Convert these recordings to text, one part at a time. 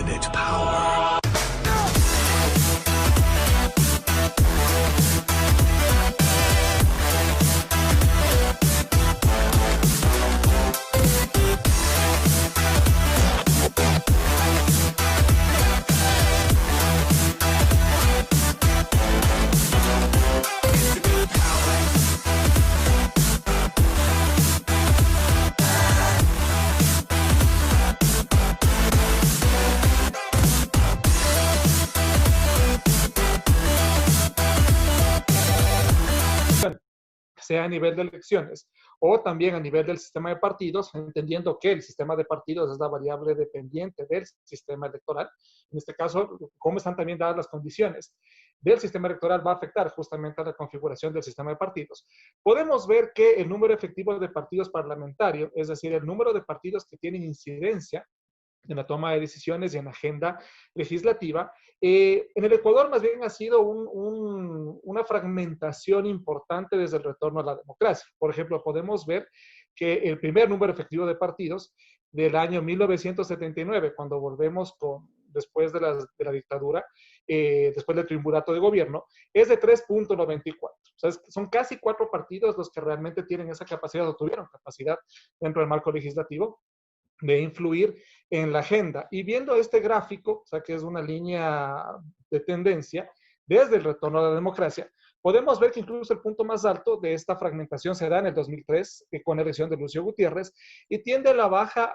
infinite power. Sea a nivel de elecciones o también a nivel del sistema de partidos, entendiendo que el sistema de partidos es la variable dependiente del sistema electoral. En este caso, cómo están también dadas las condiciones del sistema electoral va a afectar justamente a la configuración del sistema de partidos. Podemos ver que el número efectivo de partidos parlamentarios, es decir, el número de partidos que tienen incidencia en la toma de decisiones y en la agenda legislativa. En el Ecuador más bien ha sido una fragmentación importante desde el retorno a la democracia. Por ejemplo, podemos ver que el primer número efectivo de partidos del año 1979, cuando volvemos después de la dictadura, después del triunvirato de gobierno, es de 3.94. O sea, son casi 4 partidos los que realmente tienen esa capacidad o tuvieron capacidad dentro del marco legislativo de influir en la agenda. Y viendo este gráfico, o sea, que es una línea de tendencia, desde el retorno a la democracia, podemos ver que incluso el punto más alto de esta fragmentación se da en el 2003, con la elección de Lucio Gutiérrez, y tiende a la baja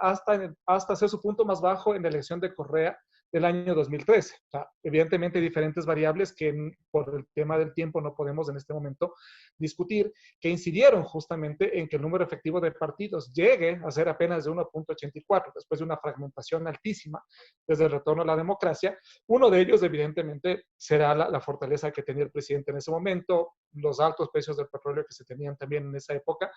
hasta ser su punto más bajo en la elección de Correa del año 2013. O sea, evidentemente diferentes variables que por el tema del tiempo no podemos en este momento discutir, que incidieron justamente en que el número efectivo de partidos llegue a ser apenas de 1.84, después de una fragmentación altísima desde el retorno a la democracia. Uno de ellos, evidentemente, será la fortaleza que tenía el presidente en ese momento, los altos precios del petróleo que se tenían también en esa época,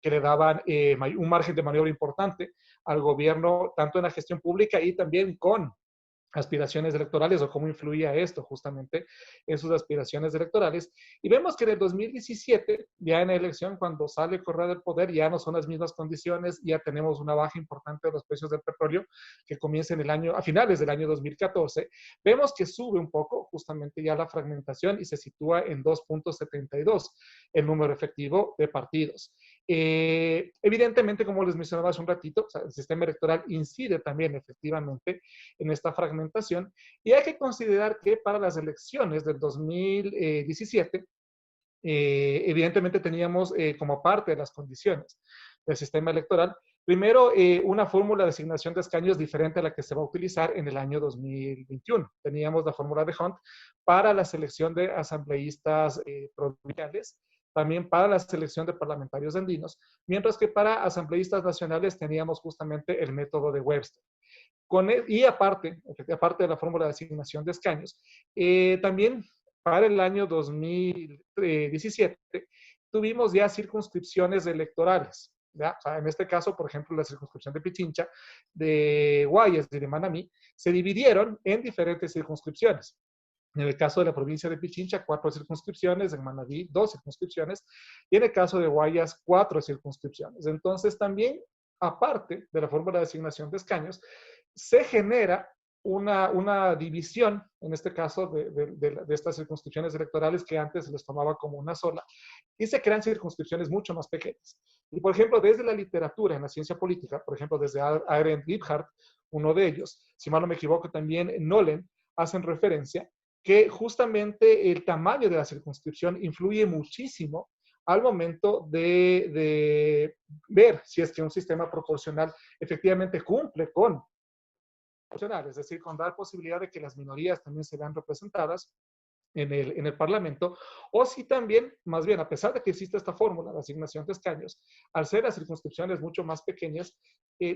que le daban un margen de maniobra importante al gobierno, tanto en la gestión pública y también con aspiraciones electorales, o cómo influía esto justamente en sus aspiraciones electorales. Y vemos que en el 2017, ya en la elección, cuando sale Correa del poder, ya no son las mismas condiciones, ya tenemos una baja importante de los precios del petróleo que comienza a finales del año 2014. Vemos que sube un poco justamente ya la fragmentación y se sitúa en 2.72 el número efectivo de partidos. Evidentemente, como les mencionaba hace un ratito, o sea, el sistema electoral incide también efectivamente en esta fragmentación, y hay que considerar que para las elecciones del 2017, evidentemente teníamos como parte de las condiciones del sistema electoral, primero, una fórmula de asignación de escaños diferente a la que se va a utilizar en el año 2021. Teníamos la fórmula de Hunt para la selección de asambleístas provinciales, también para la selección de parlamentarios andinos, mientras que para asambleístas nacionales teníamos justamente el método de Webster. Y aparte de la fórmula de asignación de escaños, también para el año 2017 tuvimos ya circunscripciones electorales. ¿Ya? O sea, en este caso, por ejemplo, la circunscripción de Pichincha, de Guayas y de Manabí se dividieron en diferentes circunscripciones. En el caso de la provincia de Pichincha, 4 circunscripciones, en Manabí 2 circunscripciones, y en el caso de Guayas 4 circunscripciones. Entonces, también, aparte de la fórmula de asignación de escaños, se genera una división, en este caso, de estas circunscripciones electorales que antes se les tomaba como una sola, y se crean circunscripciones mucho más pequeñas. Y, por ejemplo, desde la literatura en la ciencia política, por ejemplo, desde Arendt Liebhardt, uno de ellos, si mal no me equivoco, también Nolen, hacen referencia que justamente el tamaño de la circunscripción influye muchísimo al momento de ver si es que un sistema proporcional efectivamente cumple con proporcional, es decir, con dar posibilidad de que las minorías también se vean representadas en el Parlamento, o si también, más bien, a pesar de que existe esta fórmula de asignación de escaños, al ser las circunscripciones mucho más pequeñas,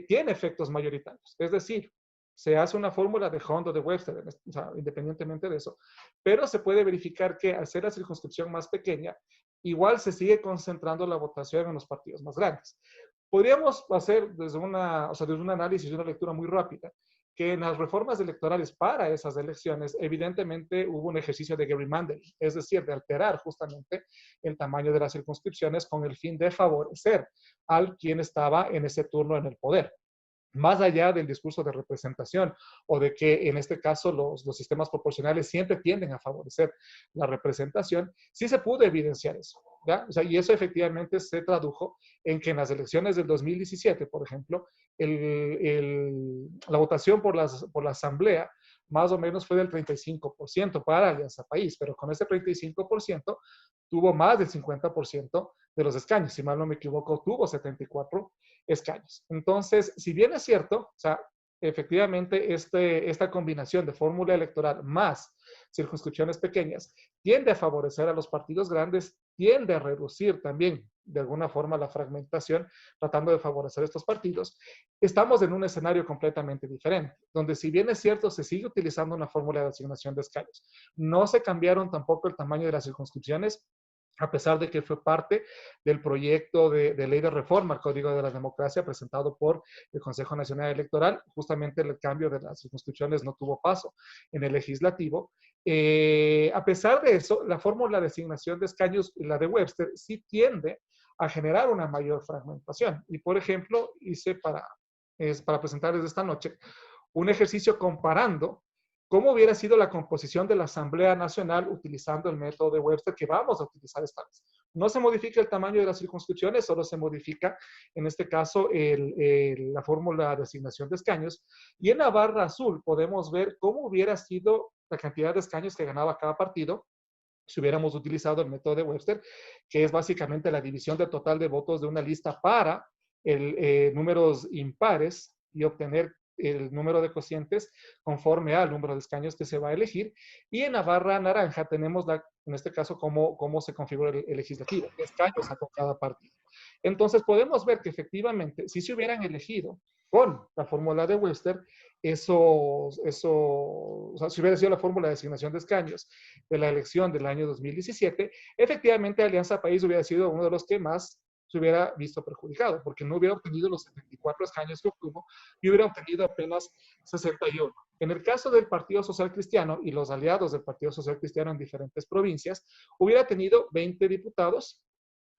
tiene efectos mayoritarios. Es decir, se hace una fórmula de Hunt o de Webster, o sea, independientemente de eso, pero se puede verificar que al ser la circunscripción más pequeña, igual se sigue concentrando la votación en los partidos más grandes. Podríamos hacer desde un análisis y una lectura muy rápida, que en las reformas electorales para esas elecciones, evidentemente hubo un ejercicio de gerrymandering, es decir, de alterar justamente el tamaño de las circunscripciones con el fin de favorecer al quien estaba en ese turno en el poder. más allá del discurso de representación o de que en este caso los sistemas proporcionales siempre tienden a favorecer la representación, sí se pudo evidenciar eso. ¿Ya? O sea, y eso efectivamente se tradujo en que en las elecciones del 2017, por ejemplo, la votación por la Asamblea más o menos fue del 35% para Alianza País, pero con ese 35% tuvo más del 50% de los escaños, si mal no me equivoco, tuvo 74 escaños. Entonces, si bien es cierto, o sea, efectivamente esta combinación de fórmula electoral más circunscripciones pequeñas tiende a favorecer a los partidos grandes, tiende a reducir también de alguna forma la fragmentación, tratando de favorecer estos partidos. Estamos en un escenario completamente diferente, donde si bien es cierto, se sigue utilizando una fórmula de asignación de escaños, no se cambiaron tampoco el tamaño de las circunscripciones, a pesar de que fue parte del proyecto de ley de reforma al Código de la Democracia presentado por el Consejo Nacional Electoral. Justamente el cambio de las circunscripciones no tuvo paso en el legislativo. A pesar de eso, la fórmula de asignación de escaños, la de Webster, sí tiende a generar una mayor fragmentación. Y, por ejemplo, hice para presentarles esta noche un ejercicio comparando cómo hubiera sido la composición de la Asamblea Nacional utilizando el método de Webster que vamos a utilizar esta vez. No se modifica el tamaño de las circunscripciones, solo se modifica, en este caso, la fórmula de asignación de escaños. Y en la barra azul podemos ver cómo hubiera sido la cantidad de escaños que ganaba cada partido si hubiéramos utilizado el método de Webster, que es básicamente la división del total de votos de una lista para números impares y obtener el número de cocientes conforme al número de escaños que se va a elegir. Y en la barra naranja tenemos, en este caso, cómo se configura el legislativo, qué escaños sacó cada partido. Entonces podemos ver que efectivamente, si se hubieran elegido con la fórmula de Webster, o sea, si hubiera sido la fórmula de asignación de escaños de la elección del año 2017, efectivamente Alianza País hubiera sido uno de los que más se hubiera visto perjudicado, porque no hubiera obtenido los 74 escaños que obtuvo y hubiera obtenido apenas 61. En el caso del Partido Social Cristiano y los aliados del Partido Social Cristiano en diferentes provincias, hubiera tenido 20 diputados.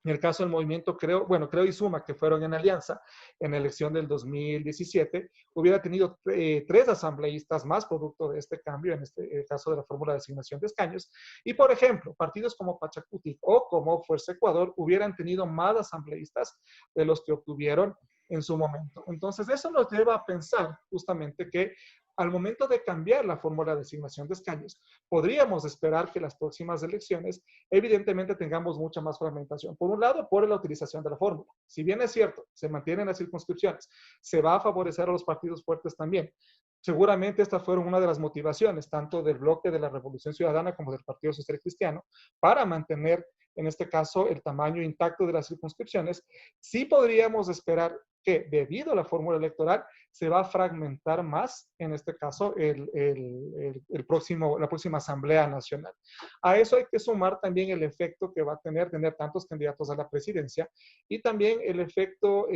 En el caso del movimiento Creo y Suma, que fueron en alianza en la elección del 2017, hubiera tenido 3 asambleístas más producto de este cambio, en este caso de la fórmula de asignación de escaños. Y, por ejemplo, partidos como Pachacuti o como Fuerza Ecuador hubieran tenido más asambleístas de los que obtuvieron en su momento. Entonces, eso nos lleva a pensar justamente que al momento de cambiar la fórmula de asignación de escaños, podríamos esperar que las próximas elecciones evidentemente tengamos mucha más fragmentación. Por un lado, por la utilización de la fórmula. Si bien es cierto, se mantienen las circunscripciones, se va a favorecer a los partidos fuertes también. Seguramente estas fueron una de las motivaciones, tanto del bloque de la Revolución Ciudadana como del Partido Social Cristiano, para mantener, en este caso, el tamaño intacto de las circunscripciones. Sí podríamos esperar que, debido a la fórmula electoral, se va a fragmentar más, en este caso, la próxima Asamblea Nacional. A eso hay que sumar también el efecto que va a tener tantos candidatos a la presidencia y también el efecto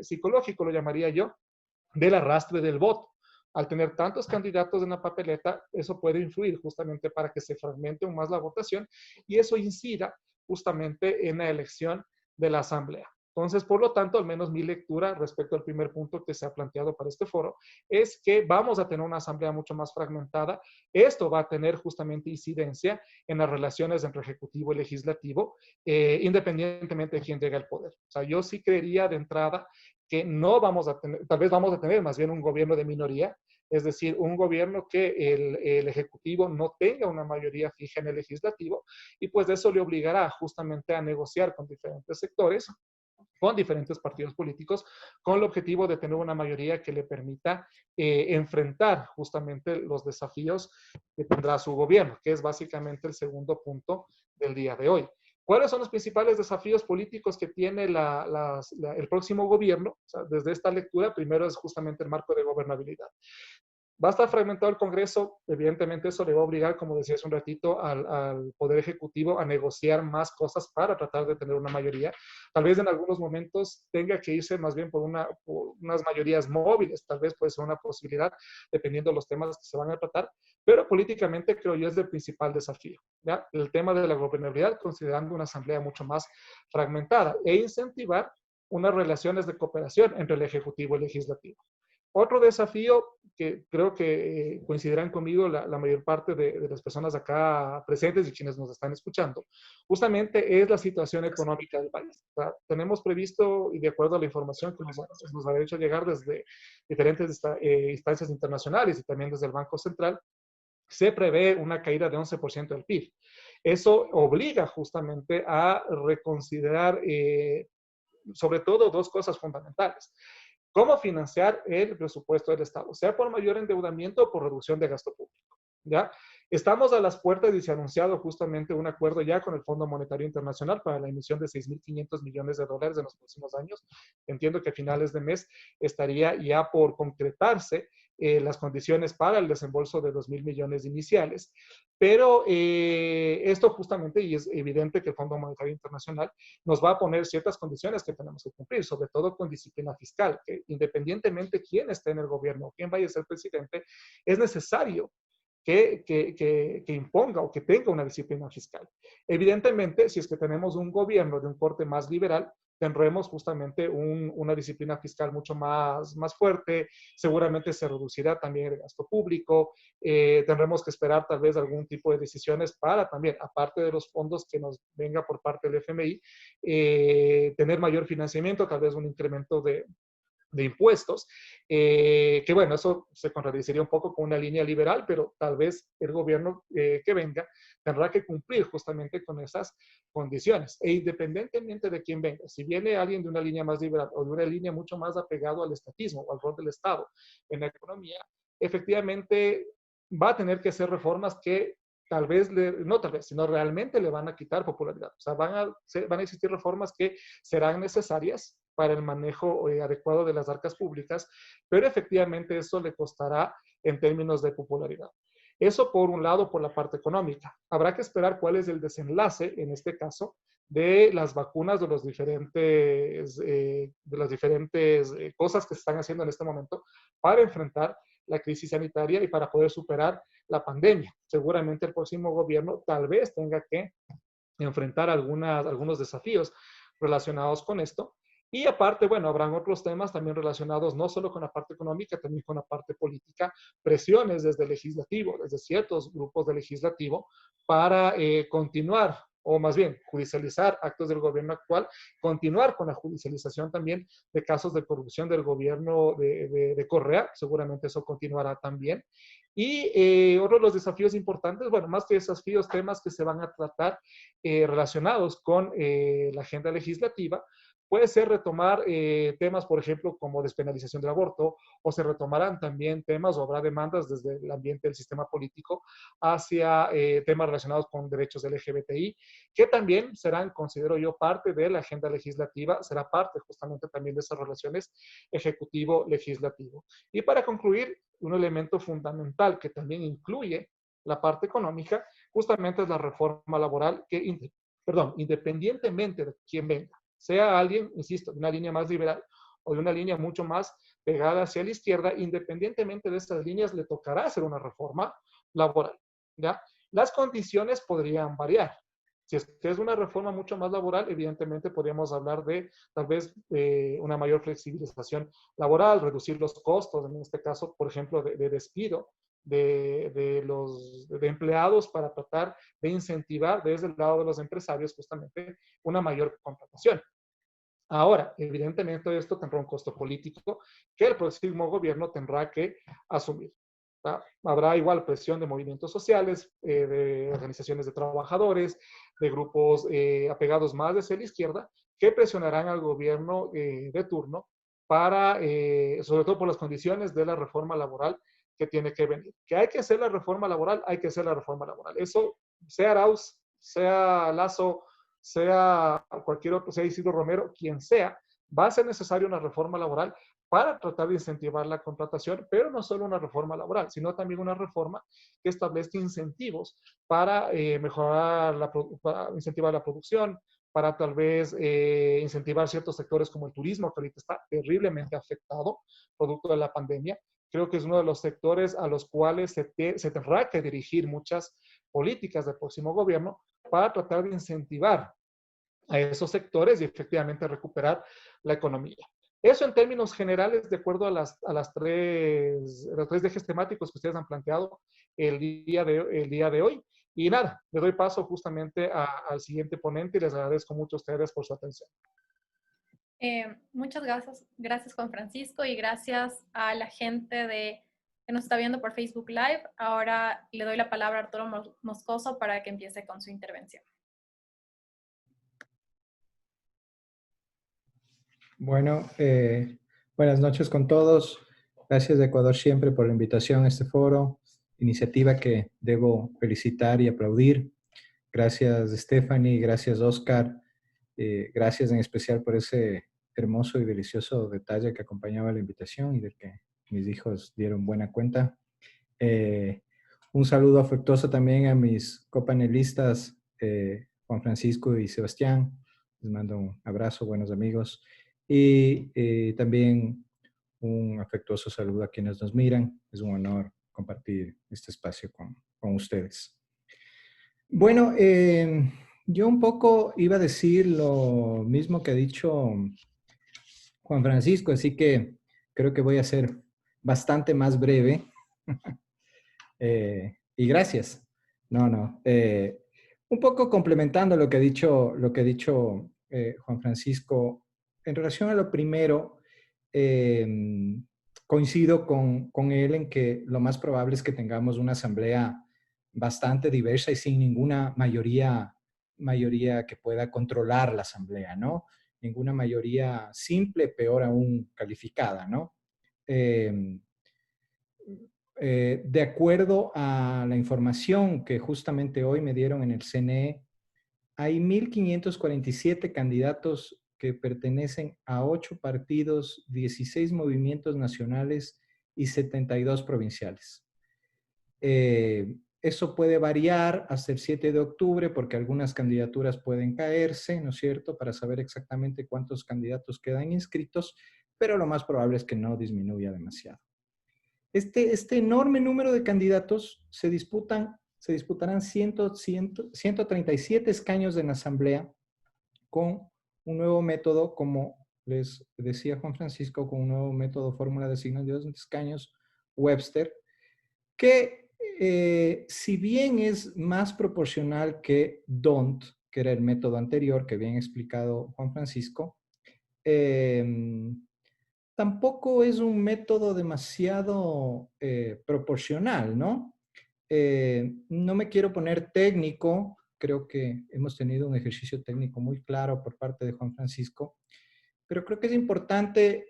psicológico, lo llamaría yo, del arrastre del voto. Al tener tantos candidatos en la papeleta, eso puede influir justamente para que se fragmente aún más la votación y eso incida justamente en la elección de la Asamblea. Entonces, por lo tanto, al menos mi lectura respecto al primer punto que se ha planteado para este foro es que vamos a tener una asamblea mucho más fragmentada. Esto va a tener justamente incidencia en las relaciones entre ejecutivo y legislativo, independientemente de quién llegue al poder. O sea, yo sí creería de entrada que no vamos a tener, tal vez vamos a tener más bien un gobierno de minoría, es decir, un gobierno que el Ejecutivo no tenga una mayoría fija en el Legislativo y pues eso le obligará justamente a negociar con diferentes sectores, con diferentes partidos políticos, con el objetivo de tener una mayoría que le permita enfrentar justamente los desafíos que tendrá su gobierno, que es básicamente el segundo punto del día de hoy. ¿Cuáles son los principales desafíos políticos que tiene el próximo gobierno? O sea, desde esta lectura, primero es justamente el marco de gobernabilidad. Va a estar fragmentado el Congreso, evidentemente eso le va a obligar, como decía hace un ratito, al Poder Ejecutivo a negociar más cosas para tratar de tener una mayoría. Tal vez en algunos momentos tenga que irse más bien por unas mayorías móviles, tal vez puede ser una posibilidad, dependiendo de los temas que se van a tratar, pero políticamente creo yo es el principal desafío, ¿ya? El tema de la gobernabilidad, considerando una asamblea mucho más fragmentada e incentivar unas relaciones de cooperación entre el Ejecutivo y el Legislativo. Otro desafío que creo que coincidirán conmigo la mayor parte de las personas acá presentes y quienes nos están escuchando, justamente es la situación económica del país. O sea, tenemos previsto, y de acuerdo a la información que nos ha hecho llegar desde diferentes instancias internacionales y también desde el Banco Central, se prevé una caída de 11% del PIB. Eso obliga justamente a reconsiderar sobre todo dos cosas fundamentales. ¿Cómo financiar el presupuesto del Estado? Sea por mayor endeudamiento o por reducción de gasto público. ¿Ya? Estamos a las puertas y se ha anunciado justamente un acuerdo ya con el Fondo Monetario Internacional para la emisión de 6.500 millones de dólares en los próximos años. Entiendo que a finales de mes estaría ya por concretarse las condiciones para el desembolso de 2.000 millones iniciales. Pero esto justamente, y es evidente que el Fondo Monetario Internacional nos va a poner ciertas condiciones que tenemos que cumplir, sobre todo con disciplina fiscal, que independientemente quién esté en el gobierno o quién vaya a ser presidente, es necesario que imponga o que tenga una disciplina fiscal. Evidentemente, si es que tenemos un gobierno de un corte más liberal, tendremos justamente una disciplina fiscal mucho más fuerte, seguramente se reducirá también el gasto público, tendremos que esperar tal vez algún tipo de decisiones para también, aparte de los fondos que nos venga por parte del FMI, tener mayor financiamiento, tal vez un incremento de impuestos, que bueno, eso se contradeciría un poco con una línea liberal, pero tal vez el gobierno que venga tendrá que cumplir justamente con esas condiciones. E independientemente de quién venga, si viene alguien de una línea más liberal o de una línea mucho más apegado al estatismo o al rol del Estado en la economía, efectivamente va a tener que hacer reformas que tal vez, no tal vez, sino realmente le van a quitar popularidad. O sea, van a existir reformas que serán necesarias para el manejo adecuado de las arcas públicas, pero efectivamente eso le costará en términos de popularidad. Eso por un lado, por la parte económica. Habrá que esperar cuál es el desenlace, en este caso, de las vacunas, de las diferentes cosas que se están haciendo en este momento para enfrentar la crisis sanitaria y para poder superar la pandemia. Seguramente el próximo gobierno tal vez tenga que enfrentar algunos desafíos relacionados con esto. Y aparte, bueno, habrán otros temas también relacionados no solo con la parte económica, también con la parte política, presiones desde el legislativo, desde ciertos grupos del legislativo, para continuar, o más bien judicializar actos del gobierno actual, continuar con la judicialización también de casos de corrupción del gobierno de Correa, seguramente eso continuará también. Y otro de los desafíos importantes, bueno, más que desafíos, temas que se van a tratar relacionados con la agenda legislativa, puede ser retomar temas, por ejemplo, como despenalización del aborto, o se retomarán también temas o habrá demandas desde el ambiente del sistema político hacia temas relacionados con derechos LGBTI, que también serán, considero yo, parte de la agenda legislativa, será parte justamente también de esas relaciones ejecutivo-legislativo. Y para concluir, un elemento fundamental que también incluye la parte económica, justamente es la reforma laboral que, perdón, independientemente de quién venga, sea alguien, insisto, de una línea más liberal o de una línea mucho más pegada hacia la izquierda, independientemente de estas líneas, le tocará hacer una reforma laboral. ¿Ya? Las condiciones podrían variar. Si es que es una reforma mucho más laboral, evidentemente podríamos hablar de tal vez una mayor flexibilización laboral, reducir los costos, en este caso, por ejemplo, de despido de empleados para tratar de incentivar desde el lado de los empresarios justamente una mayor contratación. Ahora, evidentemente esto tendrá un costo político que el próximo gobierno tendrá que asumir. Habrá igual presión de movimientos sociales, de organizaciones de trabajadores, de grupos apegados más hacia la izquierda, que presionarán al gobierno de turno para, sobre todo por las condiciones de la reforma laboral que tiene que venir. Que hay que hacer la reforma laboral, hay que hacer la reforma laboral. Eso, sea Arauz, sea Lazo, sea cualquier otro, sea Isidro Romero, quien sea, va a ser necesaria una reforma laboral para tratar de incentivar la contratación, pero no solo una reforma laboral, sino también una reforma que establezca incentivos para mejorar, para incentivar la producción, para tal vez incentivar ciertos sectores como el turismo, que ahorita está terriblemente afectado producto de la pandemia. Creo que es uno de los sectores a los cuales se tendrá que dirigir muchas políticas del próximo gobierno para tratar de incentivar a esos sectores y efectivamente recuperar la economía. Eso en términos generales, de acuerdo a los tres ejes temáticos que ustedes han planteado el día de hoy. Y nada, le doy paso justamente al siguiente ponente y les agradezco mucho a ustedes por su atención. Muchas gracias Juan Francisco y gracias a la gente que nos está viendo por Facebook Live. Ahora le doy la palabra a Arturo Moscoso para que empiece con su intervención. Bueno, buenas noches con todos. Gracias de Ecuador siempre por la invitación a este foro, iniciativa que debo felicitar y aplaudir. Gracias Stephanie, gracias Oscar, gracias en especial por ese hermoso y delicioso detalle que acompañaba la invitación y del que mis hijos dieron buena cuenta. Un saludo afectuoso también a mis copanelistas Juan Francisco y Sebastián. Les mando un abrazo, buenos amigos. Y también un afectuoso saludo a quienes nos miran. Es un honor compartir este espacio con ustedes. Bueno, yo un poco iba a decir lo mismo que ha dicho Juan Francisco, así que creo que voy a ser bastante más breve. Y gracias. No. Un poco complementando lo que ha dicho Juan Francisco, en relación a lo primero, coincido con él en que lo más probable es que tengamos una asamblea bastante diversa y sin ninguna mayoría que pueda controlar la asamblea, ¿no? Ninguna mayoría simple, peor aún calificada, ¿no? De acuerdo a la información que justamente hoy me dieron en el CNE, hay 1.547 candidatos que pertenecen a 8 partidos, 16 movimientos nacionales y 72 provinciales. Eso puede variar hasta el 7 de octubre porque algunas candidaturas pueden caerse, ¿no es cierto?, para saber exactamente cuántos candidatos quedan inscritos, pero lo más probable es que no disminuya demasiado. Este enorme número de candidatos se disputarán 137 escaños en la asamblea con un nuevo método, como les decía Juan Francisco, con un nuevo método fórmula de signos de escaños, Webster, que si bien es más proporcional que DONT, que era el método anterior que bien explicado Juan Francisco, tampoco es un método demasiado proporcional, ¿no? No me quiero poner técnico, creo que hemos tenido un ejercicio técnico muy claro por parte de Juan Francisco, pero creo que es importante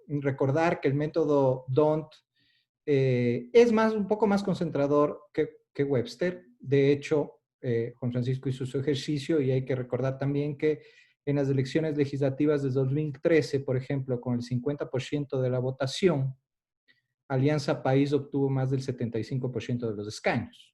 recordar que el método DONT es un poco más concentrador que Webster. De hecho, Juan Francisco hizo su ejercicio y hay que recordar también que en las elecciones legislativas de 2013, por ejemplo, con el 50% de la votación, Alianza País obtuvo más del 75% de los escaños.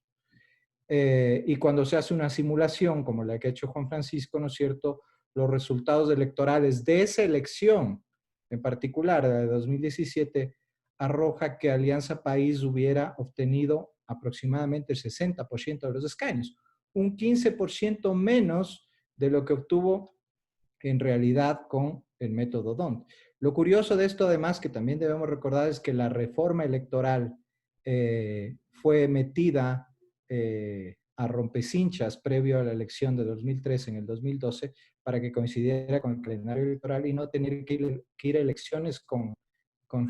Y cuando se hace una simulación, como la que ha hecho Juan Francisco, ¿no es cierto?, los resultados electorales de esa elección, en particular la de 2017, arroja que Alianza País hubiera obtenido aproximadamente el 60% de los escaños, un 15% menos de lo que obtuvo en realidad con el método DONT. Lo curioso de esto, además, que también debemos recordar es que la reforma electoral fue metida a rompecinchas previo a la elección de 2013 en el 2012 para que coincidiera con el calendario electoral y no tener que ir a elecciones con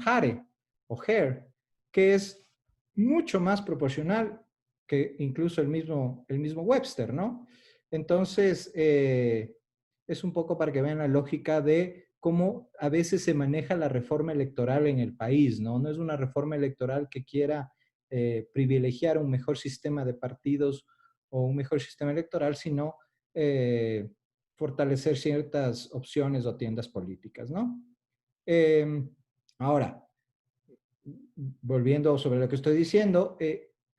Hare o Hare, que es mucho más proporcional que incluso el mismo Webster, ¿no? Entonces, es un poco para que vean la lógica de cómo a veces se maneja la reforma electoral en el país, ¿no? No es una reforma electoral que quiera privilegiar un mejor sistema de partidos o un mejor sistema electoral, sino fortalecer ciertas opciones o tiendas políticas, ¿no? Ahora, volviendo sobre lo que estoy diciendo,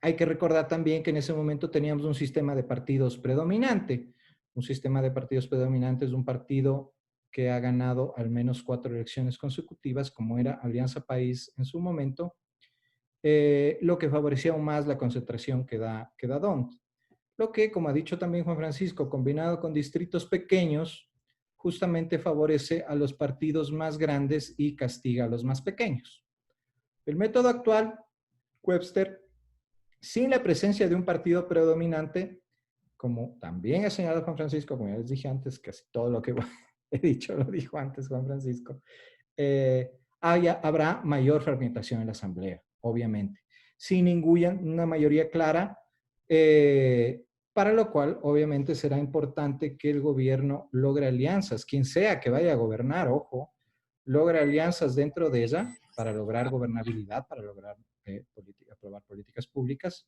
hay que recordar también que en ese momento teníamos un sistema de partidos predominante. Un sistema de partidos predominante es un partido que ha ganado al menos 4 elecciones consecutivas, como era Alianza País en su momento, lo que favorecía aún más la concentración que da DONT. Lo que, como ha dicho también Juan Francisco, combinado con distritos pequeños, justamente favorece a los partidos más grandes y castiga a los más pequeños. El método actual, Webster, sin la presencia de un partido predominante, como también ha señalado Juan Francisco, como ya les dije antes, casi todo lo que he dicho lo dijo antes Juan Francisco, habrá mayor fragmentación en la Asamblea, obviamente, sin ninguna mayoría clara, para lo cual obviamente será importante que el gobierno logre alianzas, quien sea que vaya a gobernar, ojo, logre alianzas dentro de ella para lograr gobernabilidad, para lograr aprobar políticas públicas.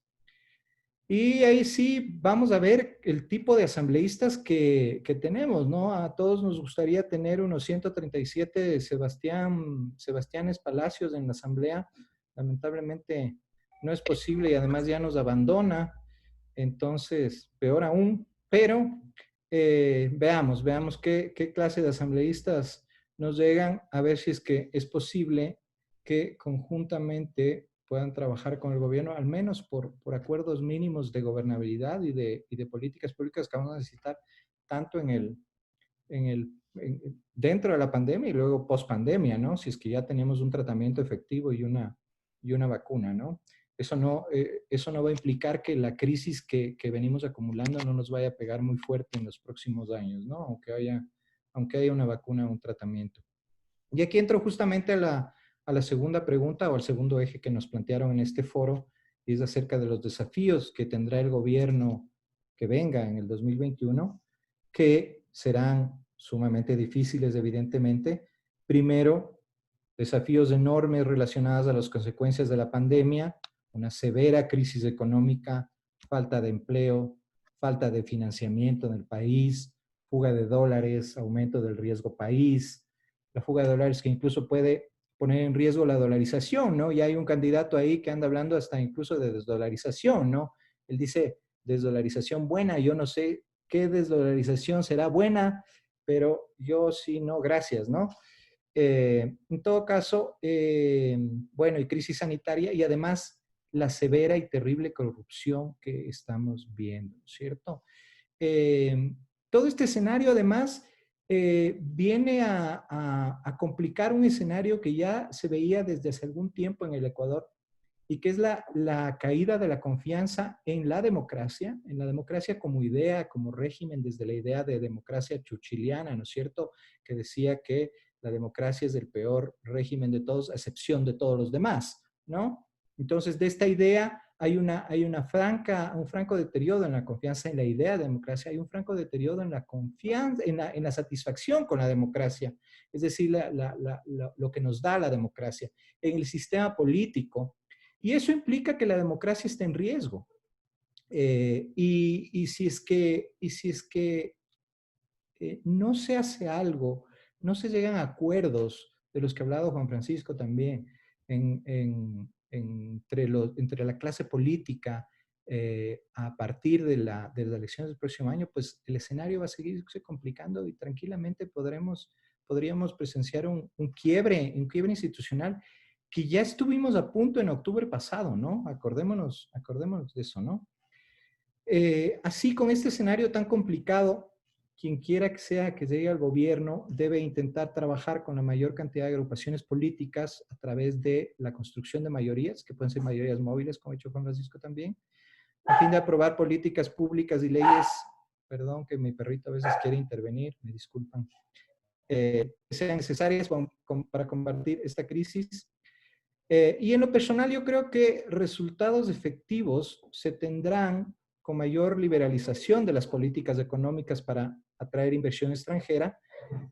Y ahí sí vamos a ver el tipo de asambleístas que tenemos, ¿no? A todos nos gustaría tener unos 137 Sebastiánes Palacios en la asamblea. Lamentablemente no es posible y además ya nos abandona. Entonces, peor aún. Pero veamos qué clase de asambleístas nos llegan, a ver si es que es posible que conjuntamente puedan trabajar con el gobierno, al menos por acuerdos mínimos de gobernabilidad y de políticas públicas que vamos a necesitar tanto dentro de la pandemia y luego post pandemia, ¿no? Si es que ya tenemos un tratamiento efectivo y una vacuna, ¿no? Eso no va a implicar que la crisis que venimos acumulando no nos vaya a pegar muy fuerte en los próximos años, ¿no? Aunque haya una vacuna o un tratamiento. Y aquí entro justamente a la segunda pregunta o al segundo eje que nos plantearon en este foro, y es acerca de los desafíos que tendrá el gobierno que venga en el 2021, que serán sumamente difíciles, evidentemente. Primero, desafíos enormes relacionados a las consecuencias de la pandemia, una severa crisis económica, falta de empleo, falta de financiamiento en el país, fuga de dólares, aumento del riesgo país, la fuga de dólares que incluso puede poner en riesgo la dolarización, ¿no? Y hay un candidato ahí que anda hablando hasta incluso de desdolarización, ¿no? Él dice desdolarización buena, yo no sé qué desdolarización será buena, pero yo sí, no, gracias, ¿no? En todo caso, bueno, y crisis sanitaria y además la severa y terrible corrupción que estamos viendo, ¿cierto? Eh, Todo este escenario además viene a complicar un escenario que ya se veía desde hace algún tiempo en el Ecuador y que es la caída de la confianza en la democracia como idea, como régimen, desde la idea de democracia churchiliana, ¿no es cierto? Que decía que la democracia es el peor régimen de todos, a excepción de todos los demás, ¿no? Entonces, de esta idea hay un franco deterioro en la confianza en la idea de democracia, hay un franco deterioro en la confianza, en la satisfacción con la democracia, es decir, lo que nos da la democracia, en el sistema político. Y eso implica que la democracia está en riesgo. Y si es que no se hace algo, no se llegan a acuerdos de los que ha hablado Juan Francisco también, entre la clase política a partir de las elecciones del próximo año, pues el escenario va a seguirse complicando y tranquilamente podríamos presenciar un quiebre institucional que ya estuvimos a punto en octubre pasado, ¿no? Acordémonos de eso, ¿no? Así, con este escenario tan complicado, quien quiera que sea que llegue al gobierno debe intentar trabajar con la mayor cantidad de agrupaciones políticas a través de la construcción de mayorías, que pueden ser mayorías móviles, como ha dicho Juan Francisco también, a fin de aprobar políticas públicas y leyes, perdón que mi perrito a veces quiere intervenir, me disculpan, que sean necesarias para combatir esta crisis. Y en lo personal yo creo que resultados efectivos se tendrán con mayor liberalización de las políticas económicas para atraer inversión extranjera,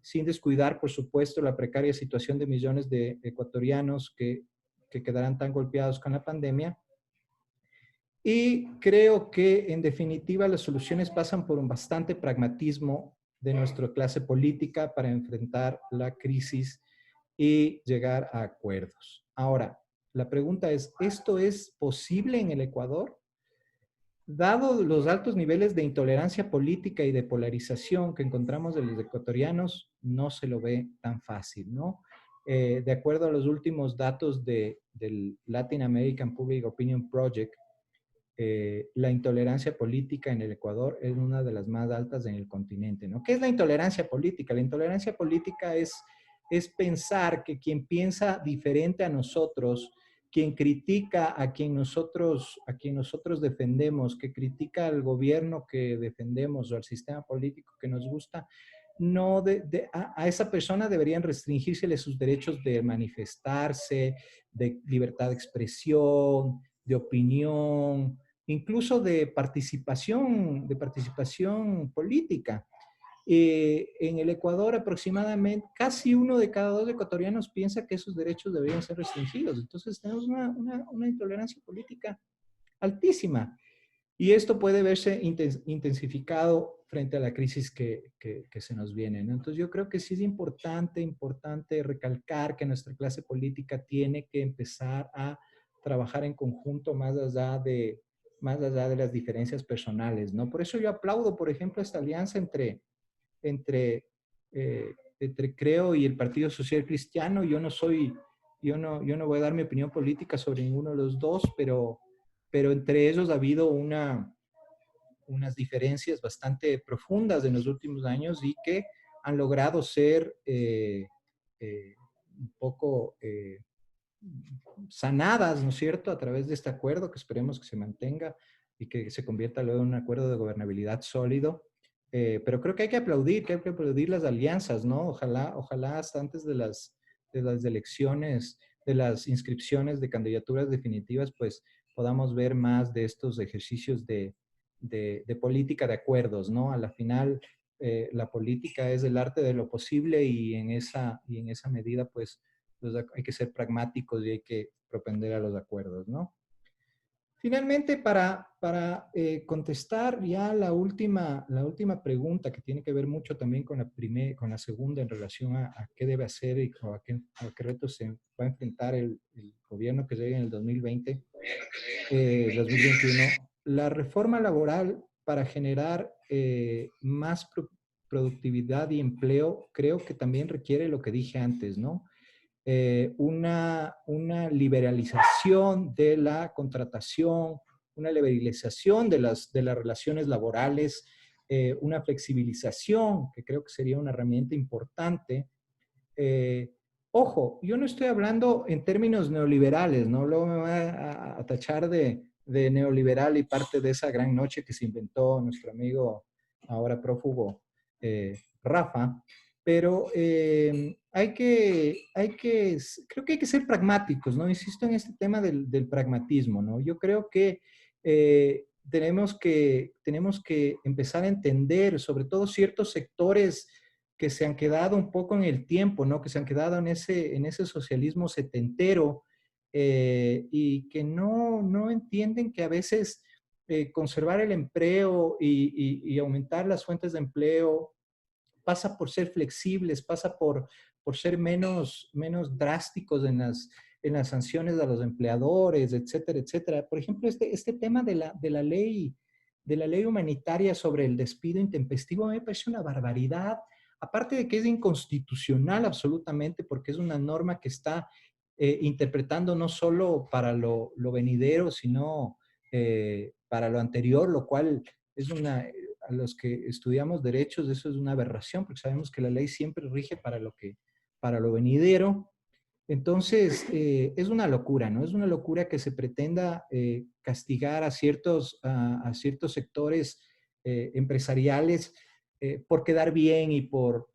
sin descuidar, por supuesto, la precaria situación de millones de ecuatorianos que quedarán tan golpeados con la pandemia. Y creo que, en definitiva, las soluciones pasan por un bastante pragmatismo de nuestra clase política para enfrentar la crisis y llegar a acuerdos. Ahora, la pregunta es, ¿esto es posible en el Ecuador? Dado los altos niveles de intolerancia política y de polarización que encontramos de los ecuatorianos, no se lo ve tan fácil, ¿no? De acuerdo a los últimos datos del Latin American Public Opinion Project, la intolerancia política en el Ecuador es una de las más altas en el continente, ¿no? ¿Qué es la intolerancia política? La intolerancia política es pensar que quien piensa diferente a nosotros, quien critica a quien nosotros defendemos, que critica al gobierno que defendemos o al sistema político que nos gusta, no a esa persona deberían restringírsele sus derechos de manifestarse, de libertad de expresión, de opinión, incluso de participación política. En el Ecuador aproximadamente casi 1 de cada 2 ecuatorianos piensa que esos derechos deberían ser restringidos. Entonces tenemos una intolerancia política altísima. Y esto puede verse intensificado frente a la crisis que se nos viene, ¿no? Entonces yo creo que sí es importante recalcar que nuestra clase política tiene que empezar a trabajar en conjunto más allá de las diferencias personales, ¿no? Por eso yo aplaudo, por ejemplo, esta alianza entre, entre Creo y el Partido Social Cristiano. Yo no voy a dar mi opinión política sobre ninguno de los dos, pero entre ellos ha habido unas diferencias bastante profundas en los últimos años y que han logrado ser un poco sanadas, ¿no es cierto?, a través de este acuerdo que esperemos que se mantenga y que se convierta luego en un acuerdo de gobernabilidad sólido. Pero creo que hay que aplaudir las alianzas, ¿no? Ojalá hasta antes de las elecciones, de las inscripciones de candidaturas definitivas, pues podamos ver más de estos ejercicios de política de acuerdos, ¿no? A la final, la política es el arte de lo posible y en esa medida, pues, hay que ser pragmáticos y hay que propender a los acuerdos, ¿no? Finalmente, para contestar ya la última pregunta, que tiene que ver mucho también con la segunda en relación a qué debe hacer y a qué retos se va a enfrentar el gobierno que llegue en el 2020, 2021, la reforma laboral para generar más productividad y empleo, creo que también requiere lo que dije antes, ¿no? Una liberalización de la contratación, una liberalización de las relaciones laborales, una flexibilización, que creo que sería una herramienta importante. Ojo, yo no estoy hablando en términos neoliberales, ¿no? Luego me va a tachar de neoliberal y parte de esa gran noche que se inventó nuestro amigo, ahora prófugo, Rafa, pero creo que hay que ser pragmáticos, ¿no? Insisto en este tema del pragmatismo, ¿no? Yo creo que tenemos que empezar a entender, sobre todo ciertos sectores que se han quedado un poco en el tiempo, ¿no? Que se han quedado en ese socialismo setentero y que no entienden que a veces conservar el empleo y aumentar las fuentes de empleo pasa por ser flexibles, pasa por ser menos drásticos en las sanciones a los empleadores, etcétera, etcétera. Por ejemplo, este tema de la ley humanitaria sobre el despido intempestivo me parece una barbaridad. Aparte de que es inconstitucional absolutamente, porque es una norma que está interpretando no solo para lo venidero, sino para lo anterior, lo cual es a los que estudiamos derechos, eso es una aberración, porque sabemos que la ley siempre rige para lo venidero. Entonces, es una locura, ¿no? Es una locura que se pretenda castigar a ciertos sectores empresariales por quedar bien y por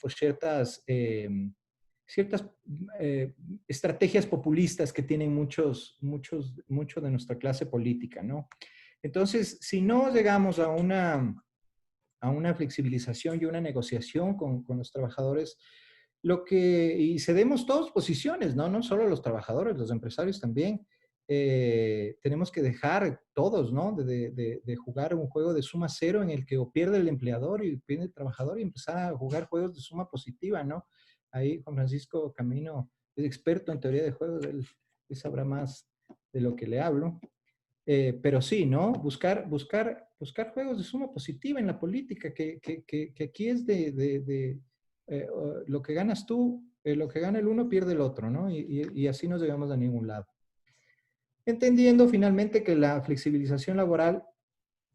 ciertas estrategias populistas que tienen mucho de nuestra clase política, ¿no? Entonces, si no llegamos a una flexibilización y una negociación con los trabajadores, y cedemos todas posiciones, ¿no? No solo los trabajadores, los empresarios también. Tenemos que dejar todos, ¿no? De jugar un juego de suma cero en el que o pierde el empleador y pierde el trabajador y empezar a jugar juegos de suma positiva, ¿no? Ahí Juan Francisco Camino es experto en teoría de juegos, él sabrá más de lo que le hablo. Pero sí, ¿no? Buscar juegos de suma positiva en la política, que aquí es lo que ganas tú, lo que gana el uno pierde el otro, ¿no? Y así no llegamos a ningún lado. entendiendo finalmente que la flexibilización laboral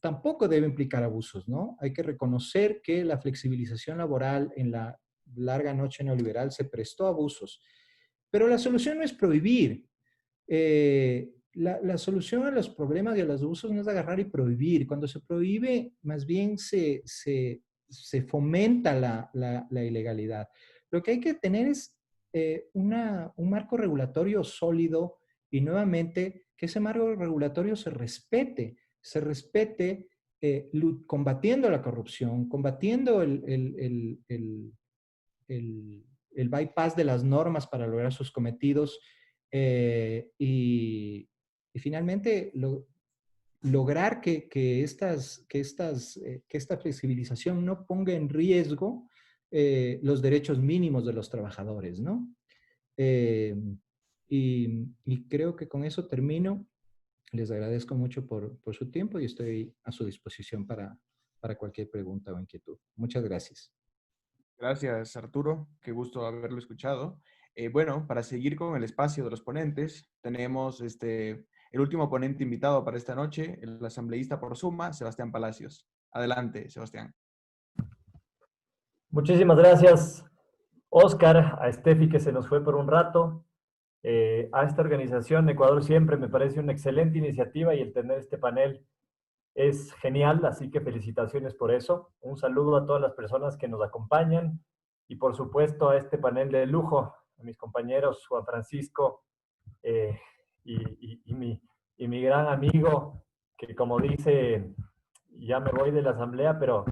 tampoco debe implicar abusos, ¿no? Hay que reconocer que la flexibilización laboral en la larga noche neoliberal se prestó a abusos, pero la solución no es prohibir. La solución a los problemas y a los abusos no es agarrar y prohibir. Cuando se prohíbe, más bien se fomenta la ilegalidad. Lo que hay que tener es un marco regulatorio sólido y nuevamente que ese marco regulatorio se respete combatiendo la corrupción, combatiendo el bypass de las normas para lograr sus cometidos y finalmente lograr que esta flexibilización no ponga en riesgo los derechos mínimos de los trabajadores, ¿no? Eh, y creo que con eso termino. Les agradezco mucho por su tiempo y estoy a su disposición para cualquier pregunta o inquietud. Muchas gracias. Gracias, Arturo. Qué gusto haberlo escuchado. Bueno, para seguir con el espacio de los ponentes, tenemos el último ponente invitado para esta noche, el asambleísta por Suma, Sebastián Palacios. Adelante, Sebastián. Muchísimas gracias, Oscar, a Steffi que se nos fue por un rato, a esta organización Ecuador Siempre me parece una excelente iniciativa y el tener este panel es genial, así que felicitaciones por eso. Un saludo a todas las personas que nos acompañan y por supuesto a este panel de lujo, a mis compañeros Juan Francisco eh, y mi gran amigo, que como dice, ya me voy de la asamblea, pero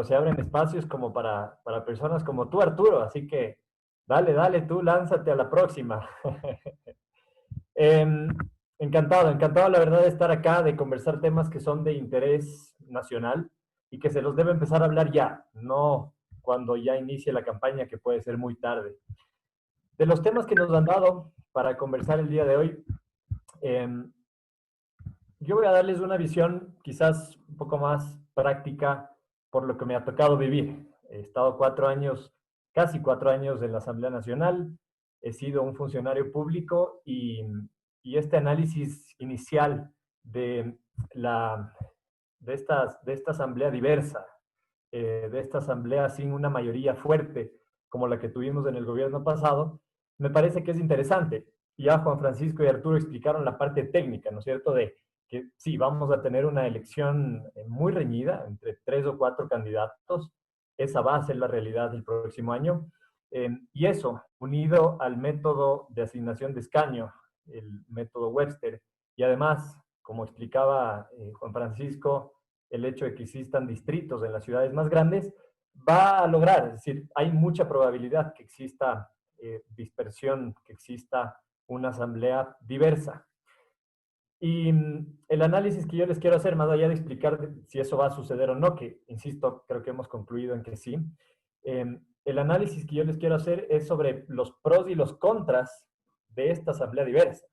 se abren espacios como para personas como tú, Arturo, así que dale, tú lánzate a la próxima. Encantado, encantado la verdad de estar acá, de conversar temas que son de interés nacional y que se los debe empezar a hablar ya, no cuando ya inicie la campaña, que puede ser muy tarde. De los temas que nos han dado para conversar el día de hoy, yo voy a darles una visión quizás un poco más práctica por lo que me ha tocado vivir. He estado 4 años, casi 4 años en la Asamblea Nacional, he sido un funcionario público y este análisis inicial de, de esta asamblea diversa, de esta asamblea sin una mayoría fuerte como la que tuvimos en el gobierno pasado, me parece que es interesante. Ya Juan Francisco y Arturo explicaron la parte técnica, ¿no es cierto?, de que sí, vamos a tener una elección muy reñida entre 3 o 4 candidatos. Esa va a ser la realidad del próximo año. Y eso, unido al método de asignación de escaño, el método Webster, y además, como explicaba Juan Francisco, el hecho de que existan distritos en las ciudades más grandes, va a lograr, es decir, hay mucha probabilidad que exista dispersión, que exista una asamblea diversa. Y el análisis que yo les quiero hacer, más allá de explicar si eso va a suceder o no, que insisto, creo que hemos concluido en que sí, el análisis que yo les quiero hacer es sobre los pros y los contras de esta asamblea diversa.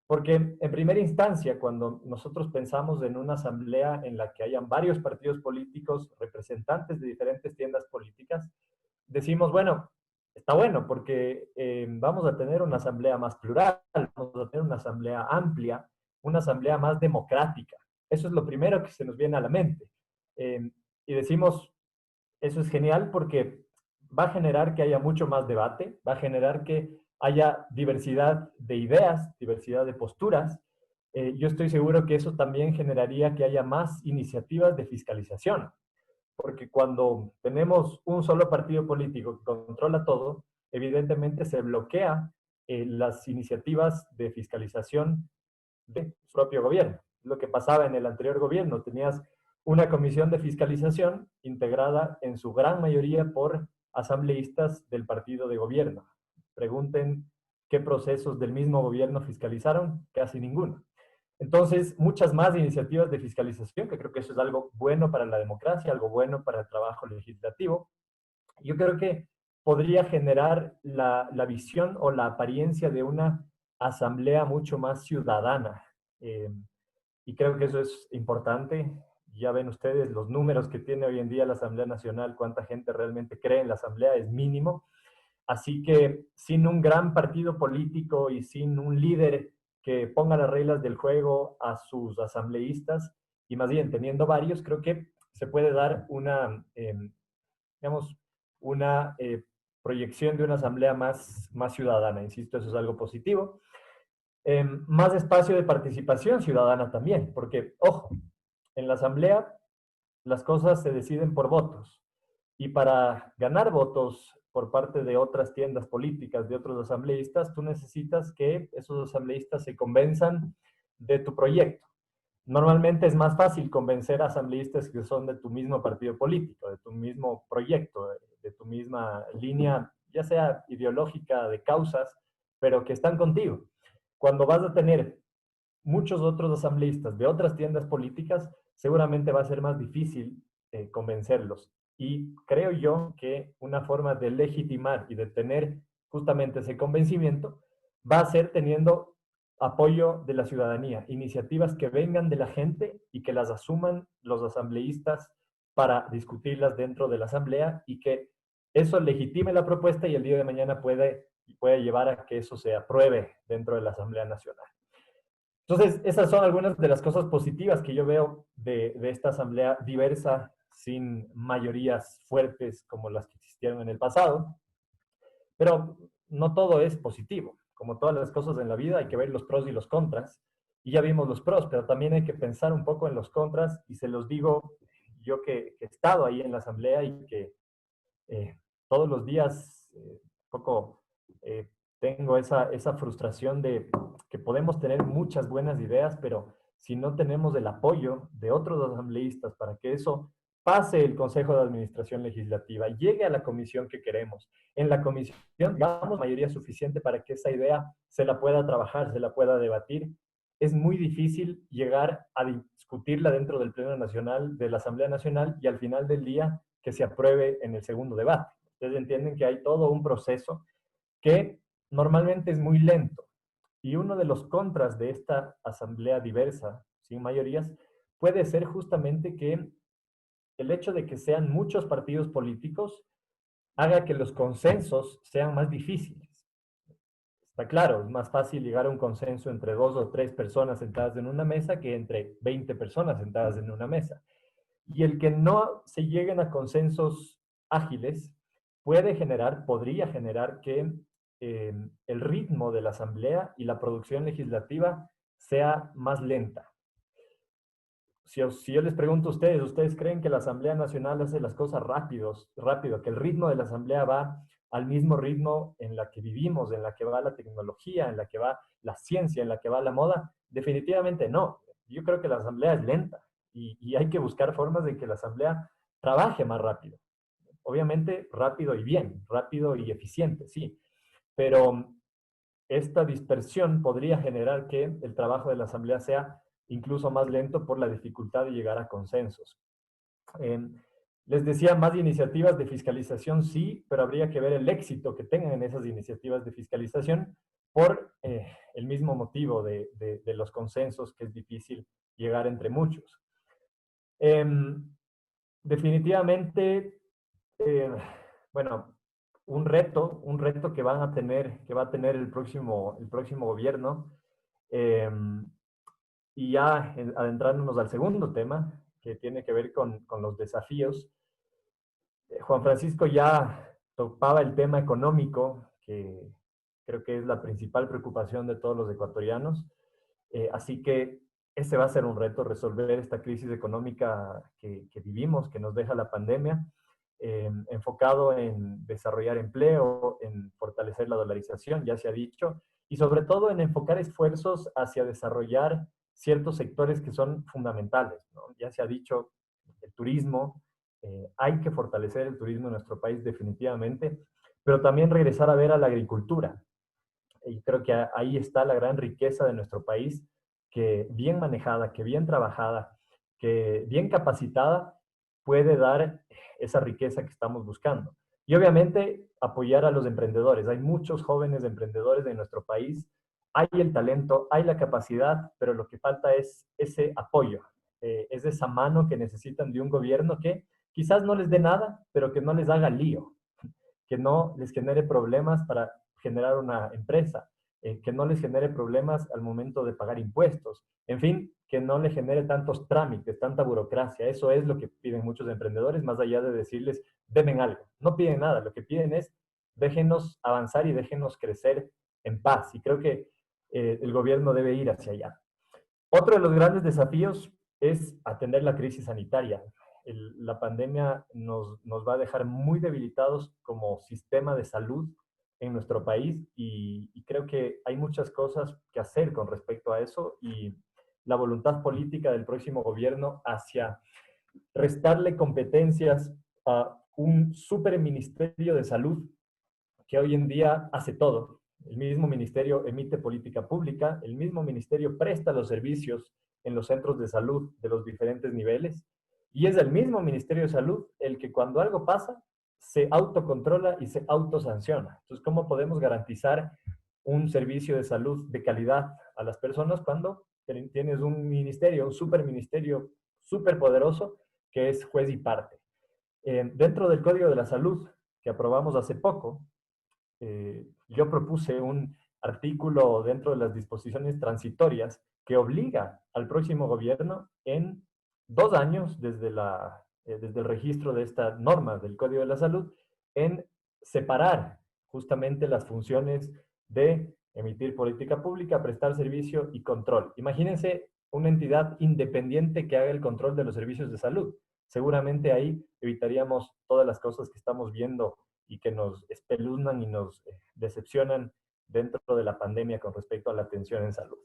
Porque en primera instancia, cuando nosotros pensamos en una asamblea en la que hayan varios partidos políticos, representantes de diferentes tiendas políticas, decimos, bueno, está bueno porque vamos a tener una asamblea más plural, vamos a tener una asamblea amplia, una asamblea más democrática. Eso es lo primero que se nos viene a la mente. Y decimos, eso es genial porque va a generar que haya mucho más debate, va a generar que haya diversidad de ideas, diversidad de posturas. Yo estoy seguro que eso también generaría que haya más iniciativas de fiscalización, porque cuando tenemos un solo partido político que controla todo, evidentemente se bloquea las iniciativas de fiscalización de su propio gobierno. Lo que pasaba en el anterior gobierno, tenías una comisión de fiscalización integrada en su gran mayoría por asambleístas del partido de gobierno. Pregunten qué procesos del mismo gobierno fiscalizaron, casi ninguno. Entonces, muchas más iniciativas de fiscalización, que creo que eso es algo bueno para la democracia, algo bueno para el trabajo legislativo. Yo creo que podría generar la visión o la apariencia de una asamblea mucho más ciudadana. Y creo que eso es importante. Ya ven ustedes los números que tiene hoy en día la Asamblea Nacional, cuánta gente realmente cree en la Asamblea, es mínimo. Así que sin un gran partido político y sin un líder que ponga las reglas del juego a sus asambleístas y más bien teniendo varios, creo que se puede dar una, digamos, una proyección de una asamblea más ciudadana. Insisto, eso es algo positivo. Más espacio de participación ciudadana también, porque, ojo, en la asamblea las cosas se deciden por votos. Y para ganar votos por parte de otras tiendas políticas, de otros asambleístas, tú necesitas que esos asambleístas se convenzan de tu proyecto. Normalmente es más fácil convencer a asambleístas que son de tu mismo partido político, de tu mismo proyecto, de tu misma línea, ya sea ideológica, de causas, pero que están contigo. Cuando vas a tener muchos otros asambleístas de otras tiendas políticas, seguramente va a ser más difícil convencerlos. Y creo yo que una forma de legitimar y de tener justamente ese convencimiento va a ser teniendo apoyo de la ciudadanía, iniciativas que vengan de la gente y que las asuman los asambleístas para discutirlas dentro de la asamblea y que eso legitime la propuesta y el día de mañana puede llevar a que eso se apruebe dentro de la Asamblea Nacional. Entonces, esas son algunas de las cosas positivas que yo veo de esta asamblea diversa, sin mayorías fuertes como las que existieron en el pasado. Pero no todo es positivo. Como todas las cosas en la vida, hay que ver los pros y los contras. Y ya vimos los pros, pero también hay que pensar un poco en los contras. Y se los digo yo que he estado ahí en la asamblea y que todos los días un poco tengo esa frustración de que podemos tener muchas buenas ideas, pero si no tenemos el apoyo de otros asambleístas para que eso pase el Consejo de Administración Legislativa, llegue a la comisión que queremos, en la comisión tengamos mayoría suficiente para que esa idea se la pueda trabajar, se la pueda debatir, es muy difícil llegar a discutirla dentro del Pleno Nacional, de la Asamblea Nacional, y al final del día que se apruebe en el segundo debate. Ustedes entienden que hay todo un proceso que normalmente es muy lento. Y uno de los contras de esta asamblea diversa, sin mayorías, puede ser justamente que el hecho de que sean muchos partidos políticos haga que los consensos sean más difíciles. Está claro, es más fácil llegar a un consenso entre 2 o 3 personas sentadas en una mesa que entre 20 personas sentadas en una mesa. Y el que no se lleguen a consensos ágiles podría generar que el ritmo de la asamblea y la producción legislativa sea más lenta. Si yo les pregunto a ustedes, ¿ustedes creen que la Asamblea Nacional hace las cosas rápido, que el ritmo de la asamblea va al mismo ritmo en la que vivimos, en la que va la tecnología, en la que va la ciencia, en la que va la moda? Definitivamente no. Yo creo que la asamblea es lenta y hay que buscar formas de que la asamblea trabaje más rápido. Obviamente rápido y bien, rápido y eficiente, sí. Pero esta dispersión podría generar que el trabajo de la asamblea sea incluso más lento por la dificultad de llegar a consensos. Les decía, más iniciativas de fiscalización sí, pero habría que ver el éxito que tengan en esas iniciativas de fiscalización por el mismo motivo de los consensos, que es difícil llegar entre muchos. Definitivamente, bueno, un reto que va a tener el próximo gobierno, y ya adentrándonos al segundo tema, que tiene que ver con los desafíos. Juan Francisco ya topaba el tema económico, que creo que es la principal preocupación de todos los ecuatorianos. Así que ese va a ser un reto, resolver esta crisis económica que vivimos, que nos deja la pandemia, enfocado en desarrollar empleo, en fortalecer la dolarización, ya se ha dicho, y sobre todo en enfocar esfuerzos hacia desarrollar ciertos sectores que son fundamentales, ¿no? Ya se ha dicho, el turismo, hay que fortalecer el turismo en nuestro país definitivamente, pero también regresar a ver a la agricultura. Y creo que ahí está la gran riqueza de nuestro país, que bien manejada, que bien trabajada, que bien capacitada, puede dar esa riqueza que estamos buscando. Y obviamente apoyar a los emprendedores. Hay muchos jóvenes emprendedores en nuestro país, hay el talento, hay la capacidad, pero lo que falta es ese apoyo, es esa mano que necesitan de un gobierno que quizás no les dé nada, pero que no les haga lío, que no les genere problemas para generar una empresa, que no les genere problemas al momento de pagar impuestos, en fin, que no le genere tantos trámites, tanta burocracia. Eso es lo que piden muchos emprendedores, más allá de decirles, denme algo. No piden nada, lo que piden es, déjenos avanzar y déjenos crecer en paz. Y creo que el gobierno debe ir hacia allá. Otro de los grandes desafíos es atender la crisis sanitaria. La pandemia nos va a dejar muy debilitados como sistema de salud en nuestro país y creo que hay muchas cosas que hacer con respecto a eso y la voluntad política del próximo gobierno hacia restarle competencias a un superministerio de salud que hoy en día hace todo. El mismo ministerio emite política pública, el mismo ministerio presta los servicios en los centros de salud de los diferentes niveles y es el mismo Ministerio de Salud el que cuando algo pasa se autocontrola y se autosanciona. Entonces, ¿cómo podemos garantizar un servicio de salud de calidad a las personas cuando tienes un ministerio, un superministerio superpoderoso que es juez y parte? Dentro del Código de la Salud que aprobamos hace poco, yo propuse un artículo dentro de las disposiciones transitorias que obliga al próximo gobierno en 2 años desde el registro de estas normas del Código de la Salud en separar justamente las funciones de emitir política pública, prestar servicio y control. Imagínense una entidad independiente que haga el control de los servicios de salud. Seguramente ahí evitaríamos todas las cosas que estamos viendo y que nos espeluznan y nos decepcionan dentro de la pandemia con respecto a la atención en salud.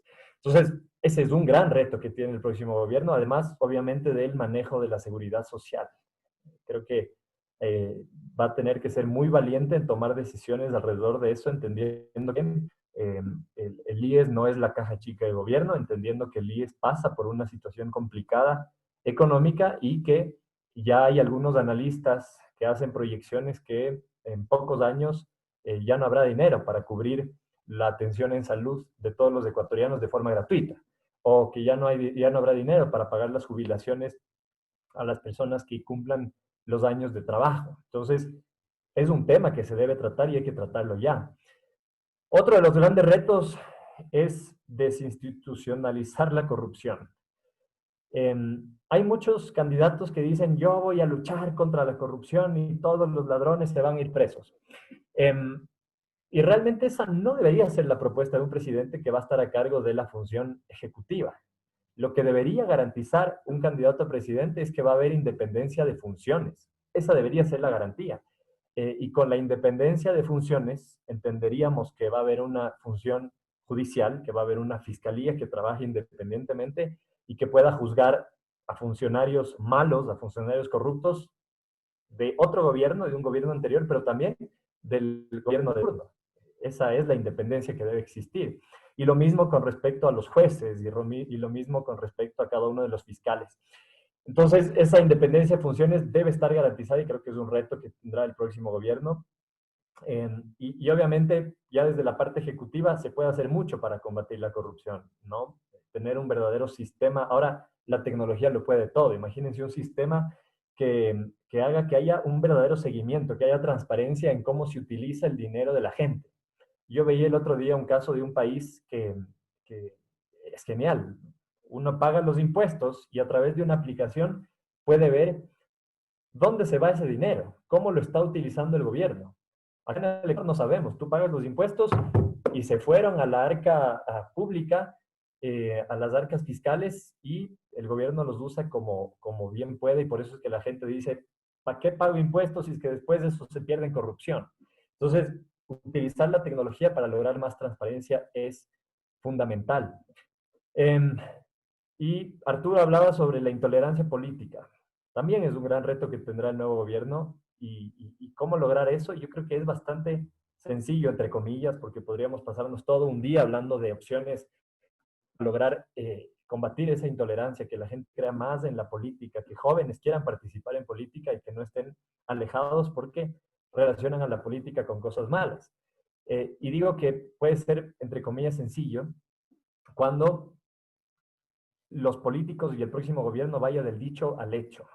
Entonces, ese es un gran reto que tiene el próximo gobierno, además, obviamente, del manejo de la seguridad social. Creo que va a tener que ser muy valiente en tomar decisiones alrededor de eso, entendiendo que el IES no es la caja chica del gobierno, entendiendo que el IES pasa por una situación complicada económica y que ya hay algunos analistas que hacen proyecciones que en pocos años ya no habrá dinero para cubrir la atención en salud de todos los ecuatorianos de forma gratuita, o que ya no habrá dinero para pagar las jubilaciones a las personas que cumplan los años de trabajo. Entonces, es un tema que se debe tratar y hay que tratarlo ya. Otro de los grandes retos es desinstitucionalizar la corrupción. Hay muchos candidatos que dicen, yo voy a luchar contra la corrupción y todos los ladrones se van a ir presos. Y realmente esa no debería ser la propuesta de un presidente que va a estar a cargo de la función ejecutiva. Lo que debería garantizar un candidato a presidente es que va a haber independencia de funciones. Esa debería ser la garantía. Y con la independencia de funciones entenderíamos que va a haber una función judicial, que va a haber una fiscalía que trabaje independientemente y que pueda juzgar a funcionarios malos, a funcionarios corruptos de otro gobierno, de un gobierno anterior, pero también del gobierno de turno. Esa es la independencia que debe existir. Y lo mismo con respecto a los jueces y lo mismo con respecto a cada uno de los fiscales. Entonces, esa independencia de funciones debe estar garantizada y creo que es un reto que tendrá el próximo gobierno. Y obviamente, ya desde la parte ejecutiva se puede hacer mucho para combatir la corrupción, ¿no? Tener un verdadero sistema. Ahora, la tecnología lo puede todo. Imagínense un sistema que haga que haya un verdadero seguimiento, que haya transparencia en cómo se utiliza el dinero de la gente. Yo veía el otro día un caso de un país que es genial. Uno paga los impuestos y a través de una aplicación puede ver dónde se va ese dinero, cómo lo está utilizando el gobierno. Acá en el Ecuador no sabemos, tú pagas los impuestos y se fueron a la arca pública, a las arcas fiscales y el gobierno los usa como bien puede y por eso es que la gente dice, ¿para qué pago impuestos si es que después de eso se pierde en corrupción? Entonces, utilizar la tecnología para lograr más transparencia es fundamental. Y Arturo hablaba sobre la intolerancia política. También es un gran reto que tendrá el nuevo gobierno y cómo lograr eso. Yo creo que es bastante sencillo, entre comillas, porque podríamos pasarnos todo un día hablando de opciones para lograr combatir esa intolerancia, que la gente crea más en la política, que jóvenes quieran participar en política y que no estén alejados porque relacionan a la política con cosas malas. Y digo que puede ser, entre comillas, sencillo cuando los políticos y el próximo gobierno vaya del dicho al hecho.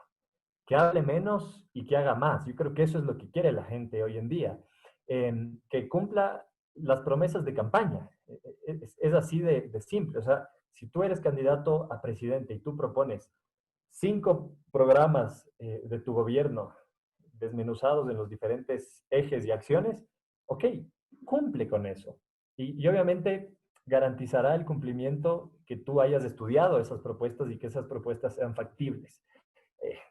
Que hable menos y que haga más. Yo creo que eso es lo que quiere la gente hoy en día. Que cumpla las promesas de campaña. Es así de simple. O sea, si tú eres candidato a presidente y tú propones 5 programas de tu gobierno desmenuzados en los diferentes ejes y acciones, ok, cumple con eso. Y obviamente garantizará el cumplimiento que tú hayas estudiado esas propuestas y que esas propuestas sean factibles.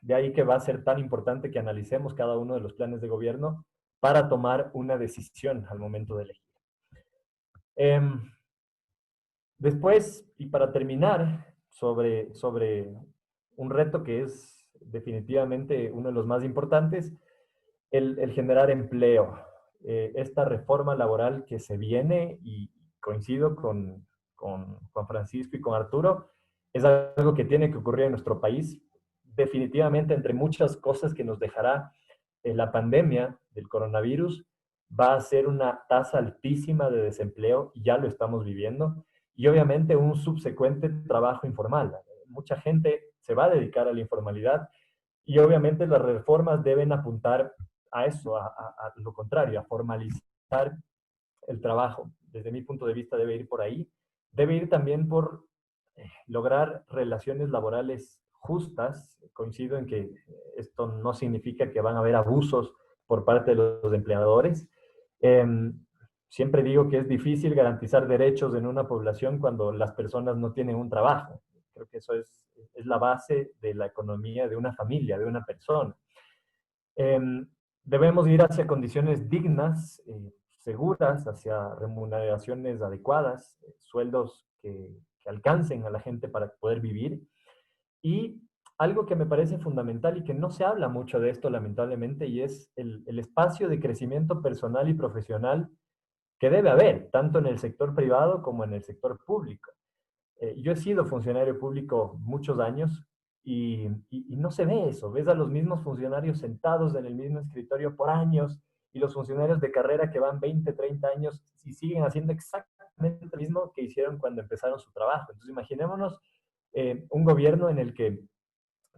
De ahí que va a ser tan importante que analicemos cada uno de los planes de gobierno para tomar una decisión al momento de elegir. Después, y para terminar, sobre un reto que es definitivamente uno de los más importantes, el generar empleo. Esta reforma laboral que se viene, y coincido con Juan Francisco y con Arturo, es algo que tiene que ocurrir en nuestro país. Definitivamente, entre muchas cosas que nos dejará la pandemia del coronavirus, va a ser una tasa altísima de desempleo, y ya lo estamos viviendo, y obviamente un subsecuente trabajo informal. Mucha gente se va a dedicar a la informalidad, y obviamente las reformas deben apuntar a eso, a lo contrario, a formalizar el trabajo. Desde mi punto de vista debe ir por ahí. Debe ir también por lograr relaciones laborales justas. Coincido en que esto no significa que van a haber abusos por parte de los empleadores. Siempre digo que es difícil garantizar derechos en una población cuando las personas no tienen un trabajo. Creo que eso es la base de la economía de una familia, de una persona. Debemos ir hacia condiciones dignas, seguras, hacia remuneraciones adecuadas, sueldos que alcancen a la gente para poder vivir. Y algo que me parece fundamental y que no se habla mucho de esto, lamentablemente, y es el espacio de crecimiento personal y profesional que debe haber, tanto en el sector privado como en el sector público. Yo he sido funcionario público muchos años y no se ve eso. Ves a los mismos funcionarios sentados en el mismo escritorio por años, y los funcionarios de carrera que van 20, 30 años y siguen haciendo exactamente lo mismo que hicieron cuando empezaron su trabajo. Entonces imaginémonos un gobierno en el que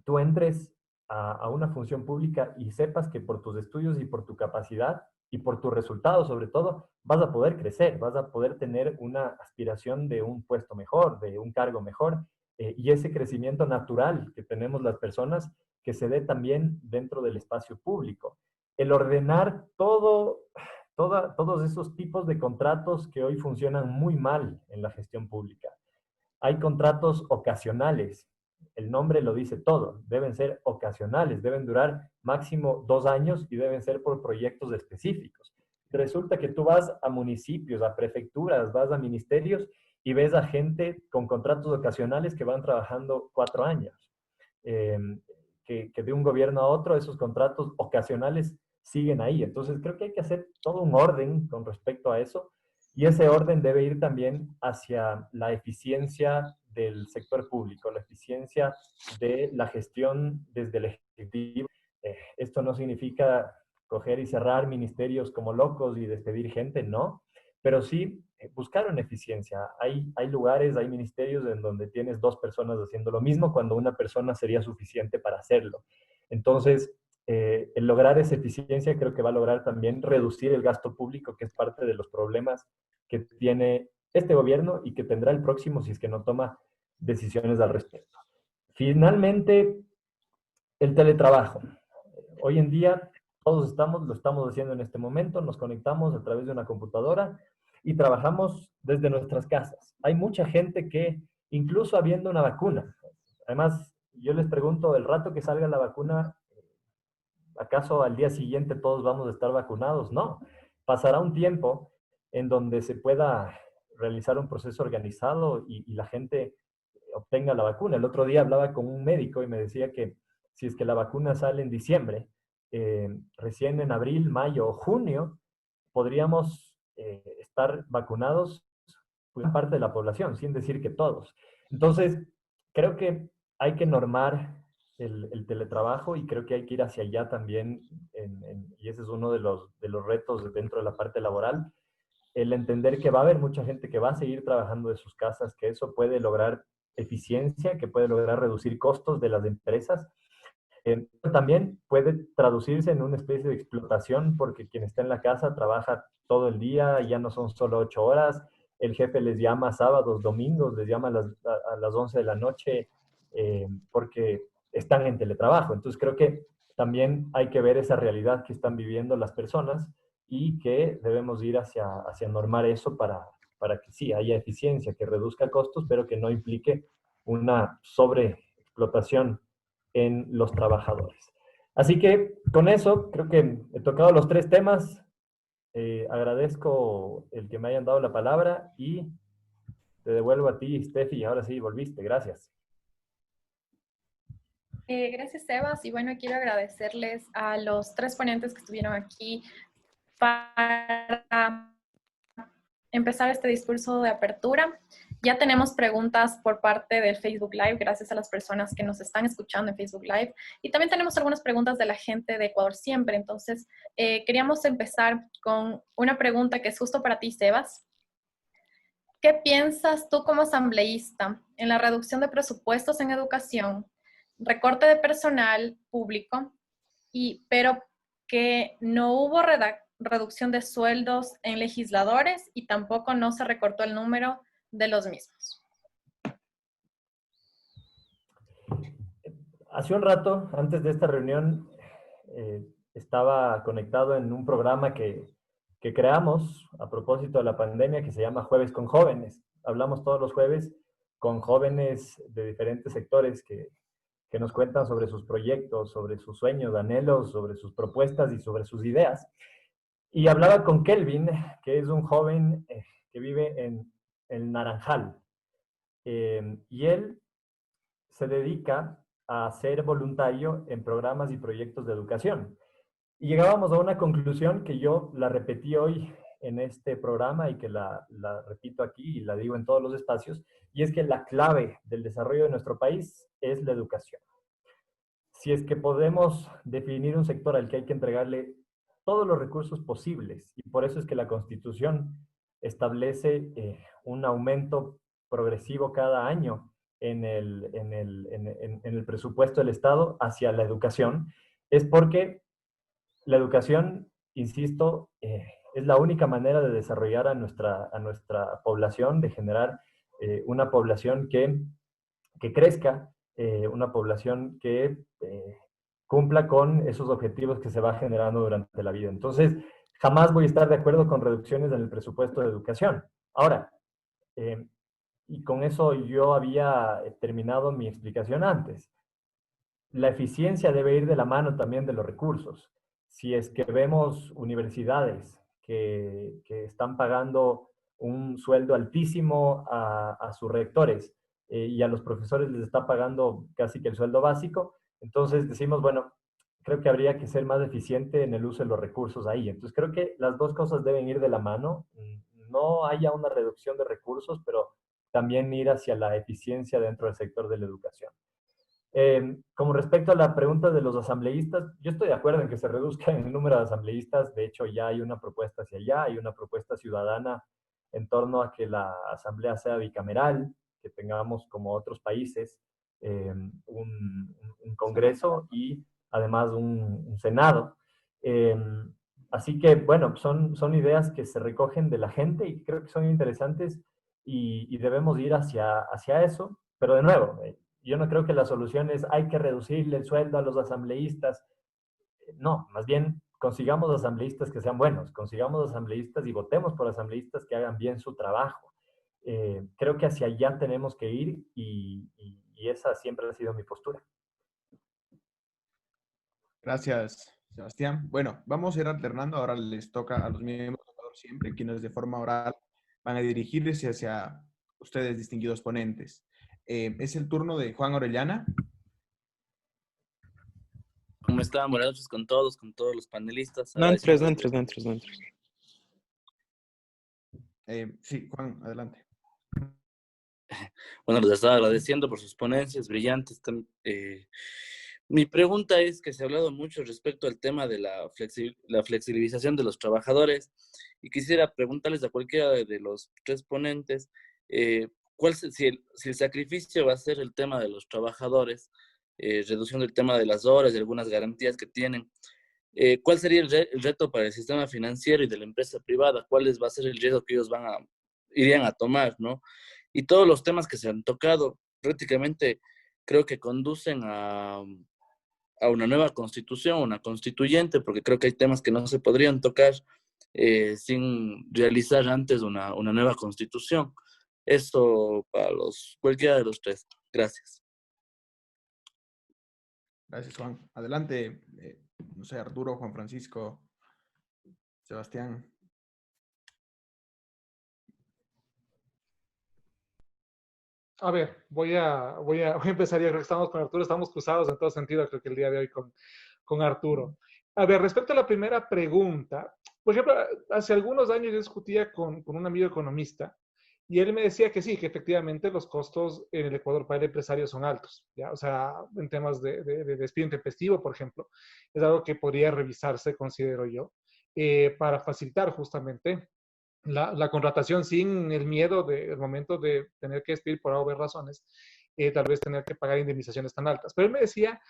tú entres a una función pública y sepas que por tus estudios y por tu capacidad y por tus resultados, sobre todo, vas a poder crecer, vas a poder tener una aspiración de un puesto mejor, de un cargo mejor, y ese crecimiento natural que tenemos las personas, que se dé también dentro del espacio público. El ordenar todos esos tipos de contratos que hoy funcionan muy mal en la gestión pública. Hay contratos ocasionales. El nombre lo dice todo. Deben ser ocasionales, deben durar máximo 2 años y deben ser por proyectos específicos. Resulta que tú vas a municipios, a prefecturas, vas a ministerios y ves a gente con contratos ocasionales que van trabajando 4 años. Que de un gobierno a otro esos contratos ocasionales siguen ahí. Entonces creo que hay que hacer todo un orden con respecto a eso. Y ese orden debe ir también hacia la eficiencia del sector público, la eficiencia de la gestión desde el Ejecutivo. Esto no significa coger y cerrar ministerios como locos y despedir gente, no, pero sí buscar una eficiencia. Hay lugares, hay ministerios en donde tienes 2 personas haciendo lo mismo cuando una persona sería suficiente para hacerlo. Entonces, el lograr esa eficiencia creo que va a lograr también reducir el gasto público, que es parte de los problemas que tiene este gobierno y que tendrá el próximo si es que no toma decisiones al respecto. Finalmente, el teletrabajo. Hoy en día todos lo estamos haciendo en este momento, nos conectamos a través de una computadora y trabajamos desde nuestras casas. Hay mucha gente que, incluso habiendo una vacuna, además yo les pregunto, el rato que salga la vacuna, ¿acaso al día siguiente todos vamos a estar vacunados? No. Pasará un tiempo en donde se pueda realizar un proceso organizado y la gente obtenga la vacuna. El otro día hablaba con un médico y me decía que si es que la vacuna sale en diciembre, recién en abril, mayo o junio, podríamos estar vacunados una parte de la población, sin decir que todos. Entonces, creo que hay que normar el teletrabajo y creo que hay que ir hacia allá también, y ese es uno de los retos dentro de la parte laboral, el entender que va a haber mucha gente que va a seguir trabajando de sus casas, que eso puede lograr eficiencia, que puede lograr reducir costos de las empresas, También puede traducirse en una especie de explotación porque quien está en la casa trabaja todo el día, ya no son solo 8 horas, el jefe les llama sábados, domingos, les llama a las 11 de la noche porque están en teletrabajo. Entonces creo que también hay que ver esa realidad que están viviendo las personas y que debemos ir hacia normar eso para que sí haya eficiencia, que reduzca costos, pero que no implique una sobreexplotación en los trabajadores. Así que con eso creo que he tocado los 3 temas. Agradezco el que me hayan dado la palabra y te devuelvo a ti, Steffi. Ahora sí, volviste. Gracias. Gracias, Sebas. Y bueno, quiero agradecerles a los 3 ponentes que estuvieron aquí para empezar este discurso de apertura. Ya tenemos preguntas por parte del Facebook Live, gracias a las personas que nos están escuchando en Facebook Live. Y también tenemos algunas preguntas de la gente de Ecuador Siempre. Entonces, queríamos empezar con una pregunta que es justo para ti, Sebas. ¿Qué piensas tú como asambleísta en la reducción de presupuestos en educación, recorte de personal público, pero que no hubo reducción de sueldos en legisladores y tampoco no se recortó el número de los mismos? Hace un rato, antes de esta reunión, estaba conectado en un programa que creamos a propósito de la pandemia que se llama Jueves con Jóvenes. Hablamos todos los jueves con jóvenes de diferentes sectores que nos cuentan sobre sus proyectos, sobre sus sueños, anhelos, sobre sus propuestas y sobre sus ideas. Y hablaba con Kelvin, que es un joven que vive en el Naranjal. Y él se dedica a ser voluntario en programas y proyectos de educación. Y llegábamos a una conclusión que yo la repetí hoy en este programa y que la repito aquí y la digo en todos los espacios, y es que la clave del desarrollo de nuestro país es la educación. Si es que podemos definir un sector al que hay que entregarle todos los recursos posibles, y por eso es que la Constitución establece un aumento progresivo cada año en el presupuesto del Estado hacia la educación, es porque la educación, insisto, es la única manera de desarrollar a nuestra población, de generar una población que crezca, una población que cumpla con esos objetivos que se va generando durante la vida. Entonces, jamás voy a estar de acuerdo con reducciones en el presupuesto de educación. Ahora, y con eso yo había terminado mi explicación antes. La eficiencia debe ir de la mano también de los recursos. Si es que vemos universidades que están pagando un sueldo altísimo a sus rectores y a los profesores les está pagando casi que el sueldo básico, entonces decimos, bueno, creo que habría que ser más eficiente en el uso de los recursos ahí. Entonces creo que las dos cosas deben ir de la mano. No haya una reducción de recursos, pero también ir hacia la eficiencia dentro del sector de la educación. Como respecto a la pregunta de los asambleístas, yo estoy de acuerdo en que se reduzca el número de asambleístas. De hecho, ya hay una propuesta hacia allá, hay una propuesta ciudadana en torno a que la asamblea sea bicameral, que tengamos como otros países un congreso y además un senado. Así que, bueno, son ideas que se recogen de la gente y creo que son interesantes y debemos ir hacia eso. Pero de nuevo, yo no creo que la solución es hay que reducirle el sueldo a los asambleístas. No, más bien consigamos asambleístas que sean buenos, consigamos asambleístas y votemos por asambleístas que hagan bien su trabajo. Creo que hacia allá tenemos que ir y esa siempre ha sido mi postura. Gracias, Sebastián. Bueno, vamos a ir alternando. Ahora les toca a los miembros de Ecuador Siempre, quienes de forma oral van a dirigirse hacia ustedes, distinguidos ponentes. Es el turno de Juan Orellana. ¿Cómo están? Buenas noches con todos los panelistas. No entres. Sí, Juan, adelante. Bueno, les estaba agradeciendo por sus ponencias brillantes. Mi pregunta es que se ha hablado mucho respecto al tema de la flexibilización de los trabajadores y quisiera preguntarles a cualquiera de los 3 ponentes si el sacrificio va a ser el tema de los trabajadores, reduciendo el tema de las horas y algunas garantías que tienen. ¿Cuál sería el reto para el sistema financiero y de la empresa privada? ¿Cuál va a ser el riesgo que ellos irían a tomar, ¿no? Y todos los temas que se han tocado prácticamente creo que conducen a una nueva constitución, una constituyente, porque creo que hay temas que no se podrían tocar sin realizar antes una nueva constitución. Eso para cualquiera de los tres. Gracias. Gracias, Juan. Adelante, no sé, Arturo, Juan Francisco, Sebastián. A ver, voy a empezar, ya creo que estamos con Arturo, estamos cruzados en todo sentido, creo que el día de hoy con Arturo. A ver, respecto a la primera pregunta, por ejemplo, hace algunos años yo discutía con un amigo economista y él me decía que sí, que efectivamente los costos en el Ecuador para el empresario son altos, ¿ya? O sea, en temas de despido intempestivo, por ejemplo, es algo que podría revisarse, considero yo, para facilitar justamente la contratación sin el miedo del momento de tener que despedir por obvias razones, tal vez tener que pagar indemnizaciones tan altas. Pero él me decía,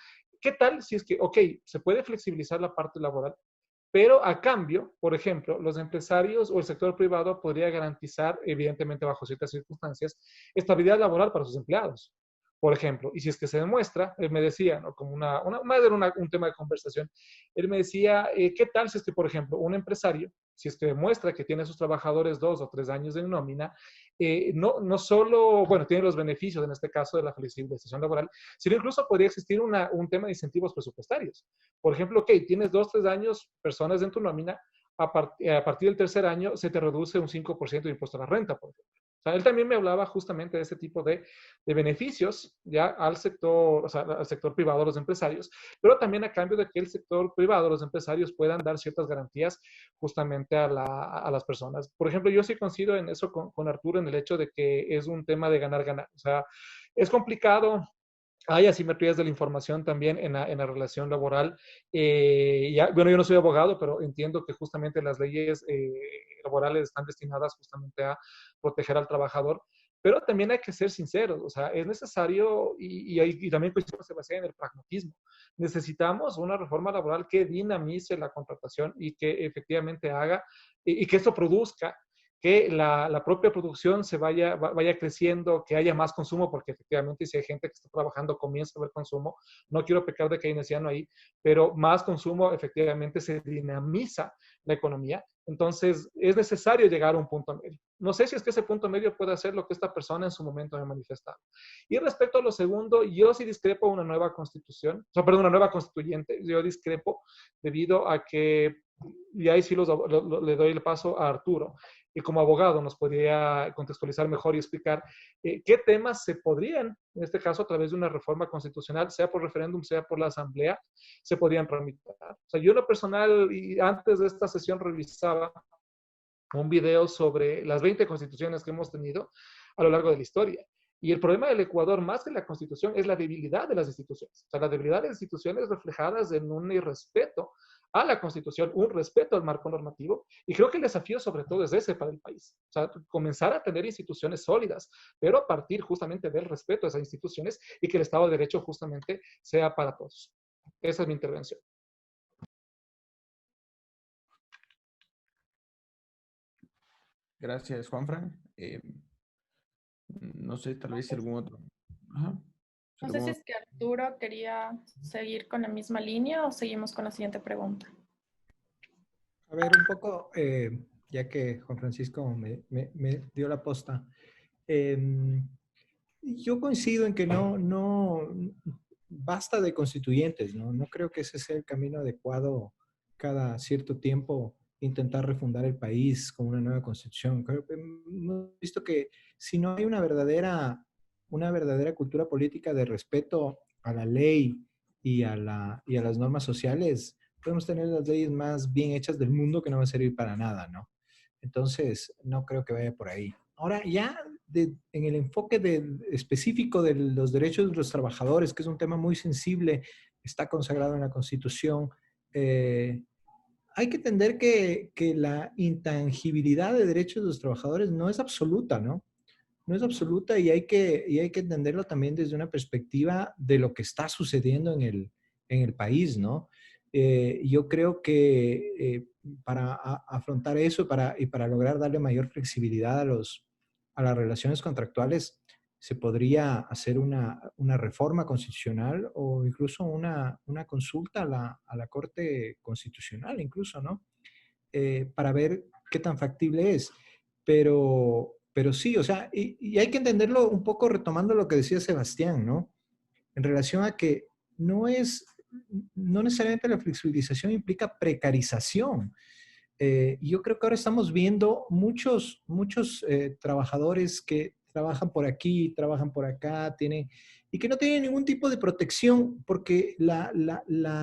¿qué tal si es que, ok, se puede flexibilizar la parte laboral, pero a cambio, por ejemplo, los empresarios o el sector privado podría garantizar, evidentemente bajo ciertas circunstancias, estabilidad laboral para sus empleados? Por ejemplo, y si es que se demuestra, él me decía, ¿no? Como más de un tema de conversación, él me decía, ¿qué tal si es que, por ejemplo, un empresario, si es que demuestra que tiene a sus trabajadores 2 o 3 años de nómina, no solo, bueno, tiene los beneficios, en este caso, de la flexibilización laboral, sino incluso podría existir un tema de incentivos presupuestarios. Por ejemplo, ok, tienes 2 o 3 años, personas en tu nómina, a partir del tercer año se te reduce un 5% de impuesto a la renta, por ejemplo. O sea, él también me hablaba justamente de ese tipo de beneficios ya al sector, o sea, al sector privado, a los empresarios, pero también a cambio de que el sector privado, los empresarios puedan dar ciertas garantías justamente a las personas. Por ejemplo, yo sí coincido en eso con Arturo, en el hecho de que es un tema de ganar-ganar. O sea, es complicado. Hay asimetrías de la información también en la relación laboral. Bueno, yo no soy abogado, pero entiendo que justamente las leyes laborales están destinadas justamente a proteger al trabajador, pero también hay que ser sinceros, o sea, es necesario, y también se basa en el pragmatismo, necesitamos una reforma laboral que dinamice la contratación y que efectivamente haga, y que esto produzca que la propia producción vaya creciendo, que haya más consumo, porque efectivamente si hay gente que está trabajando comienza a haber consumo, no quiero pecar de keynesiano ahí, pero más consumo efectivamente se dinamiza la economía, entonces es necesario llegar a un punto medio. No sé si es que ese punto medio puede hacer lo que esta persona en su momento me ha manifestado. Y respecto a lo segundo, yo sí discrepo una nueva constitución, o sea, perdón, una nueva constituyente, yo discrepo debido a que, y ahí sí le doy el paso a Arturo, y como abogado nos podría contextualizar mejor y explicar qué temas se podrían, en este caso a través de una reforma constitucional, sea por referéndum, sea por la asamblea, se podrían tramitar. O sea, yo en lo personal, y antes de esta sesión revisaba un video sobre las 20 constituciones que hemos tenido a lo largo de la historia. Y el problema del Ecuador, más que la constitución, es la debilidad de las instituciones. O sea, la debilidad de las instituciones reflejadas en un irrespeto a la constitución, un respeto al marco normativo. Y creo que el desafío sobre todo es ese para el país. O sea, comenzar a tener instituciones sólidas, pero a partir justamente del respeto a esas instituciones y que el Estado de Derecho justamente sea para todos. Esa es mi intervención. Gracias, Juanfran. No sé, tal vez algún otro. Ajá. No sé si es que Arturo quería seguir con la misma línea o seguimos con la siguiente pregunta. A ver, un poco, ya que Juan Francisco me dio la posta. Yo coincido en que no basta de constituyentes, ¿no? No creo que ese sea el camino adecuado cada cierto tiempo intentar refundar el país con una nueva constitución. Creo que hemos visto que si no hay una verdadera cultura política de respeto a la ley y a las normas sociales, podemos tener las leyes más bien hechas del mundo que no va a servir para nada, ¿no? Entonces, no creo que vaya por ahí. Ahora, ya en el enfoque específico de los derechos de los trabajadores, que es un tema muy sensible, está consagrado en la Constitución, hay que entender que la intangibilidad de derechos de los trabajadores no es absoluta, ¿no? no es absoluta y hay que entenderlo también desde una perspectiva de lo que está sucediendo en el país, ¿no? Yo creo que para afrontar eso y para lograr darle mayor flexibilidad a las relaciones contractuales, se podría hacer una reforma constitucional o incluso una consulta a la Corte Constitucional, incluso, ¿no? Para ver qué tan factible es. Pero sí, o sea, y hay que entenderlo un poco retomando lo que decía Sebastián, ¿no? En relación a que no necesariamente la flexibilización implica precarización. Yo creo que ahora estamos viendo muchos trabajadores que trabajan por aquí, trabajan por acá, y que no tienen ningún tipo de protección porque la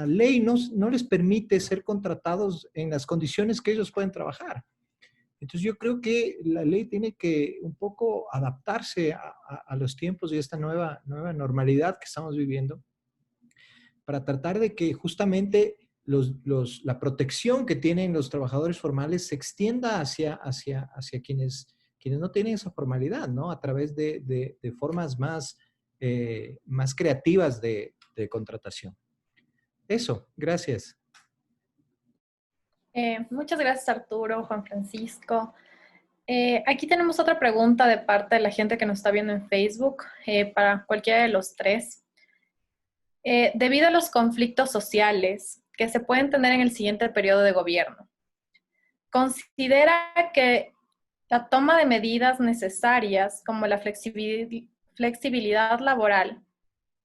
ley no les permite ser contratados en las condiciones que ellos pueden trabajar. Entonces yo creo que la ley tiene que un poco adaptarse a los tiempos y a esta nueva normalidad que estamos viviendo para tratar de que justamente la protección que tienen los trabajadores formales se extienda hacia quienes no tienen esa formalidad, ¿no? A través de formas más creativas de contratación. Eso, gracias. Muchas gracias, Arturo, Juan Francisco. Aquí tenemos otra pregunta de parte de la gente que nos está viendo en Facebook, para cualquiera de los tres. Debido a los conflictos sociales que se pueden tener en el siguiente periodo de gobierno, ¿considera que la toma de medidas necesarias como la flexibilidad laboral,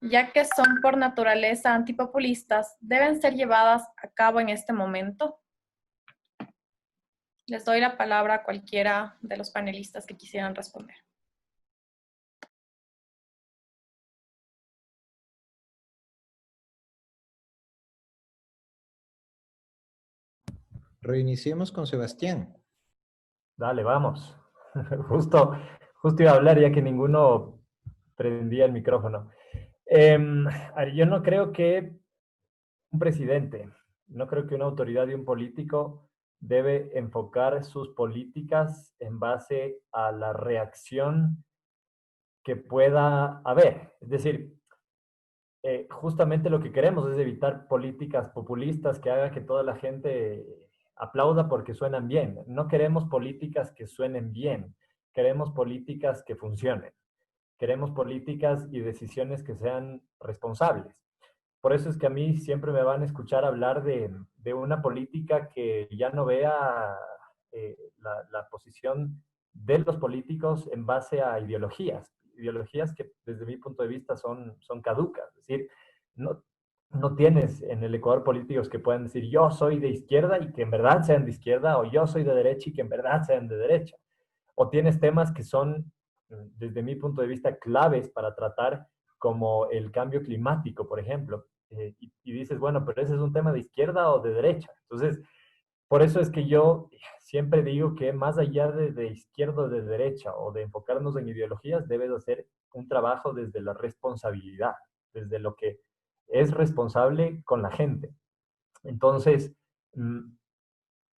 ya que son por naturaleza antipopulistas, deben ser llevadas a cabo en este momento? Les doy la palabra a cualquiera de los panelistas que quisieran responder. Reiniciemos con Sebastián. Dale, vamos. Justo iba a hablar ya que ninguno prendía el micrófono. A ver, yo no creo que un presidente, no creo que una autoridad y un político debe enfocar sus políticas en base a la reacción que pueda haber. Es decir, justamente lo que queremos es evitar políticas populistas que hagan que toda la gente aplauda porque suenan bien. No queremos políticas que suenen bien, queremos políticas que funcionen. Queremos políticas y decisiones que sean responsables. Por eso es que a mí siempre me van a escuchar hablar de una política que ya no vea la posición de los políticos en base a ideologías que desde mi punto de vista son caducas. Es decir, no tienes en el Ecuador políticos que puedan decir yo soy de izquierda y que en verdad sean de izquierda, o yo soy de derecha y que en verdad sean de derecha. O tienes temas que son, desde mi punto de vista, claves para tratar, como el cambio climático, por ejemplo. Y dices, bueno, pero ese es un tema de izquierda o de derecha. Entonces, por eso es que yo siempre digo que más allá de izquierda o de derecha o de enfocarnos en ideologías, debes hacer un trabajo desde la responsabilidad, desde lo que es responsable con la gente. Entonces,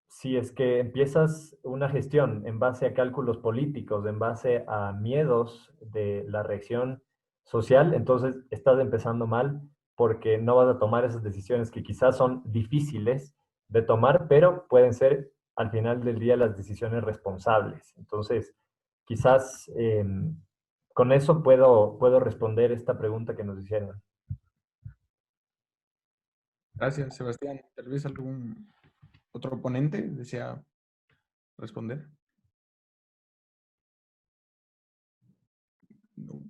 si es que empiezas una gestión en base a cálculos políticos, en base a miedos de la reacción social, entonces estás empezando mal porque no vas a tomar esas decisiones que quizás son difíciles de tomar, pero pueden ser al final del día las decisiones responsables. Entonces, quizás con eso puedo responder esta pregunta que nos hicieron. Gracias, Sebastián. Tal vez algún otro ponente desea responder. No.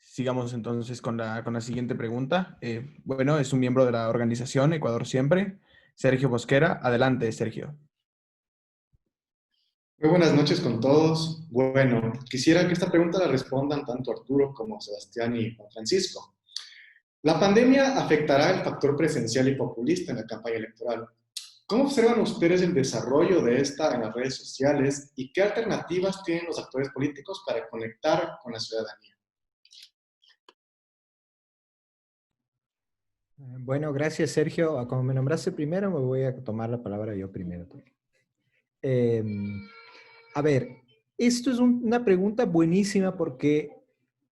Sigamos entonces con la siguiente pregunta. Bueno, es un miembro de la organización Ecuador Siempre, Sergio Bosquera. Adelante, Sergio. Muy buenas noches con todos. Bueno, quisiera que esta pregunta la respondan tanto Arturo como Sebastián y Juan Francisco. La pandemia afectará el factor presencial y populista en la campaña electoral. ¿Cómo observan ustedes el desarrollo de esta en las redes sociales y qué alternativas tienen los actores políticos para conectar con la ciudadanía? Bueno, gracias, Sergio. Como me nombraste primero, me voy a tomar la palabra yo primero. A ver, Esto es una pregunta buenísima porque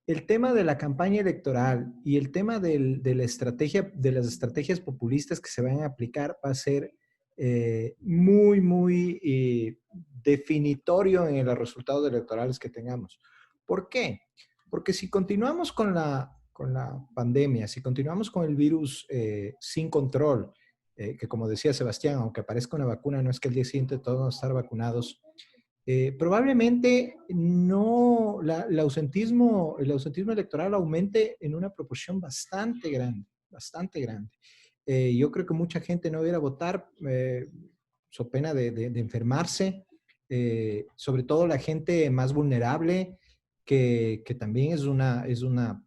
el tema de la campaña electoral y el tema de la estrategia, de las estrategias populistas que se van a aplicar va a ser muy definitorio en los resultados electorales que tengamos. ¿Por qué? Porque si continuamos con la pandemia, si continuamos con el virus sin control, que como decía Sebastián, aunque aparezca una vacuna, no es que el día siguiente todos vamos a estar vacunados, probablemente no, el ausentismo electoral aumente en una proporción bastante grande, bastante grande. Yo creo que mucha gente no va a ir a votar so pena de enfermarse, sobre todo la gente más vulnerable, que también es una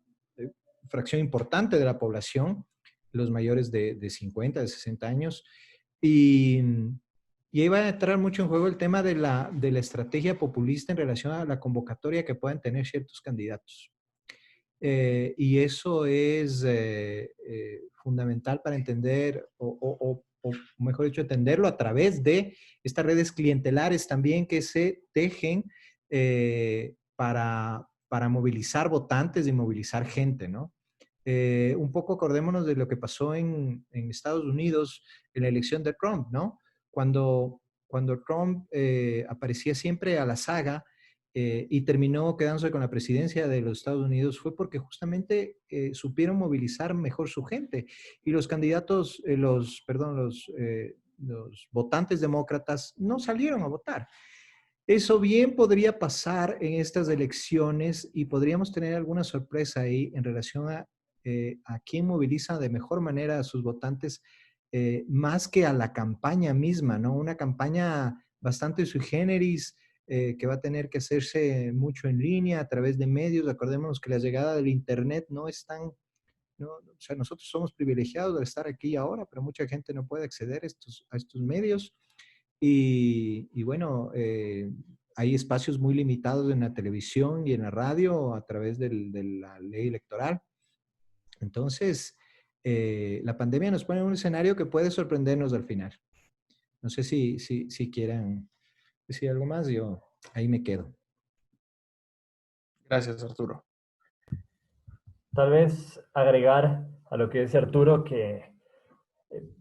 fracción importante de la población, los mayores de 50, de 60 años. Y ahí va a entrar mucho en juego el tema de la estrategia populista en relación a la convocatoria que puedan tener ciertos candidatos. Y eso es fundamental para entender, o mejor dicho, entenderlo a través de estas redes clientelares también que se tejen para movilizar votantes y movilizar gente, ¿no? Un poco acordémonos de lo que pasó en Estados Unidos en la elección de Trump, ¿no? Cuando Trump aparecía siempre a la saga y terminó quedándose con la presidencia de los Estados Unidos fue porque justamente supieron movilizar mejor su gente. Y los candidatos, los votantes demócratas no salieron a votar. Eso bien podría pasar en estas elecciones y podríamos tener alguna sorpresa ahí en relación a quién moviliza de mejor manera a sus votantes, más que a la campaña misma, ¿no? Una campaña bastante sui generis, que va a tener que hacerse mucho en línea a través de medios. Acordémonos que la llegada del Internet no es tan, no, o sea, nosotros somos privilegiados de estar aquí ahora, pero mucha gente no puede acceder a estos medios. Y bueno, hay espacios muy limitados en la televisión y en la radio a través de la ley electoral. Entonces, la pandemia nos pone en un escenario que puede sorprendernos al final. No sé si quieran decir algo más, yo ahí me quedo. Gracias, Arturo. Tal vez agregar a lo que dice Arturo que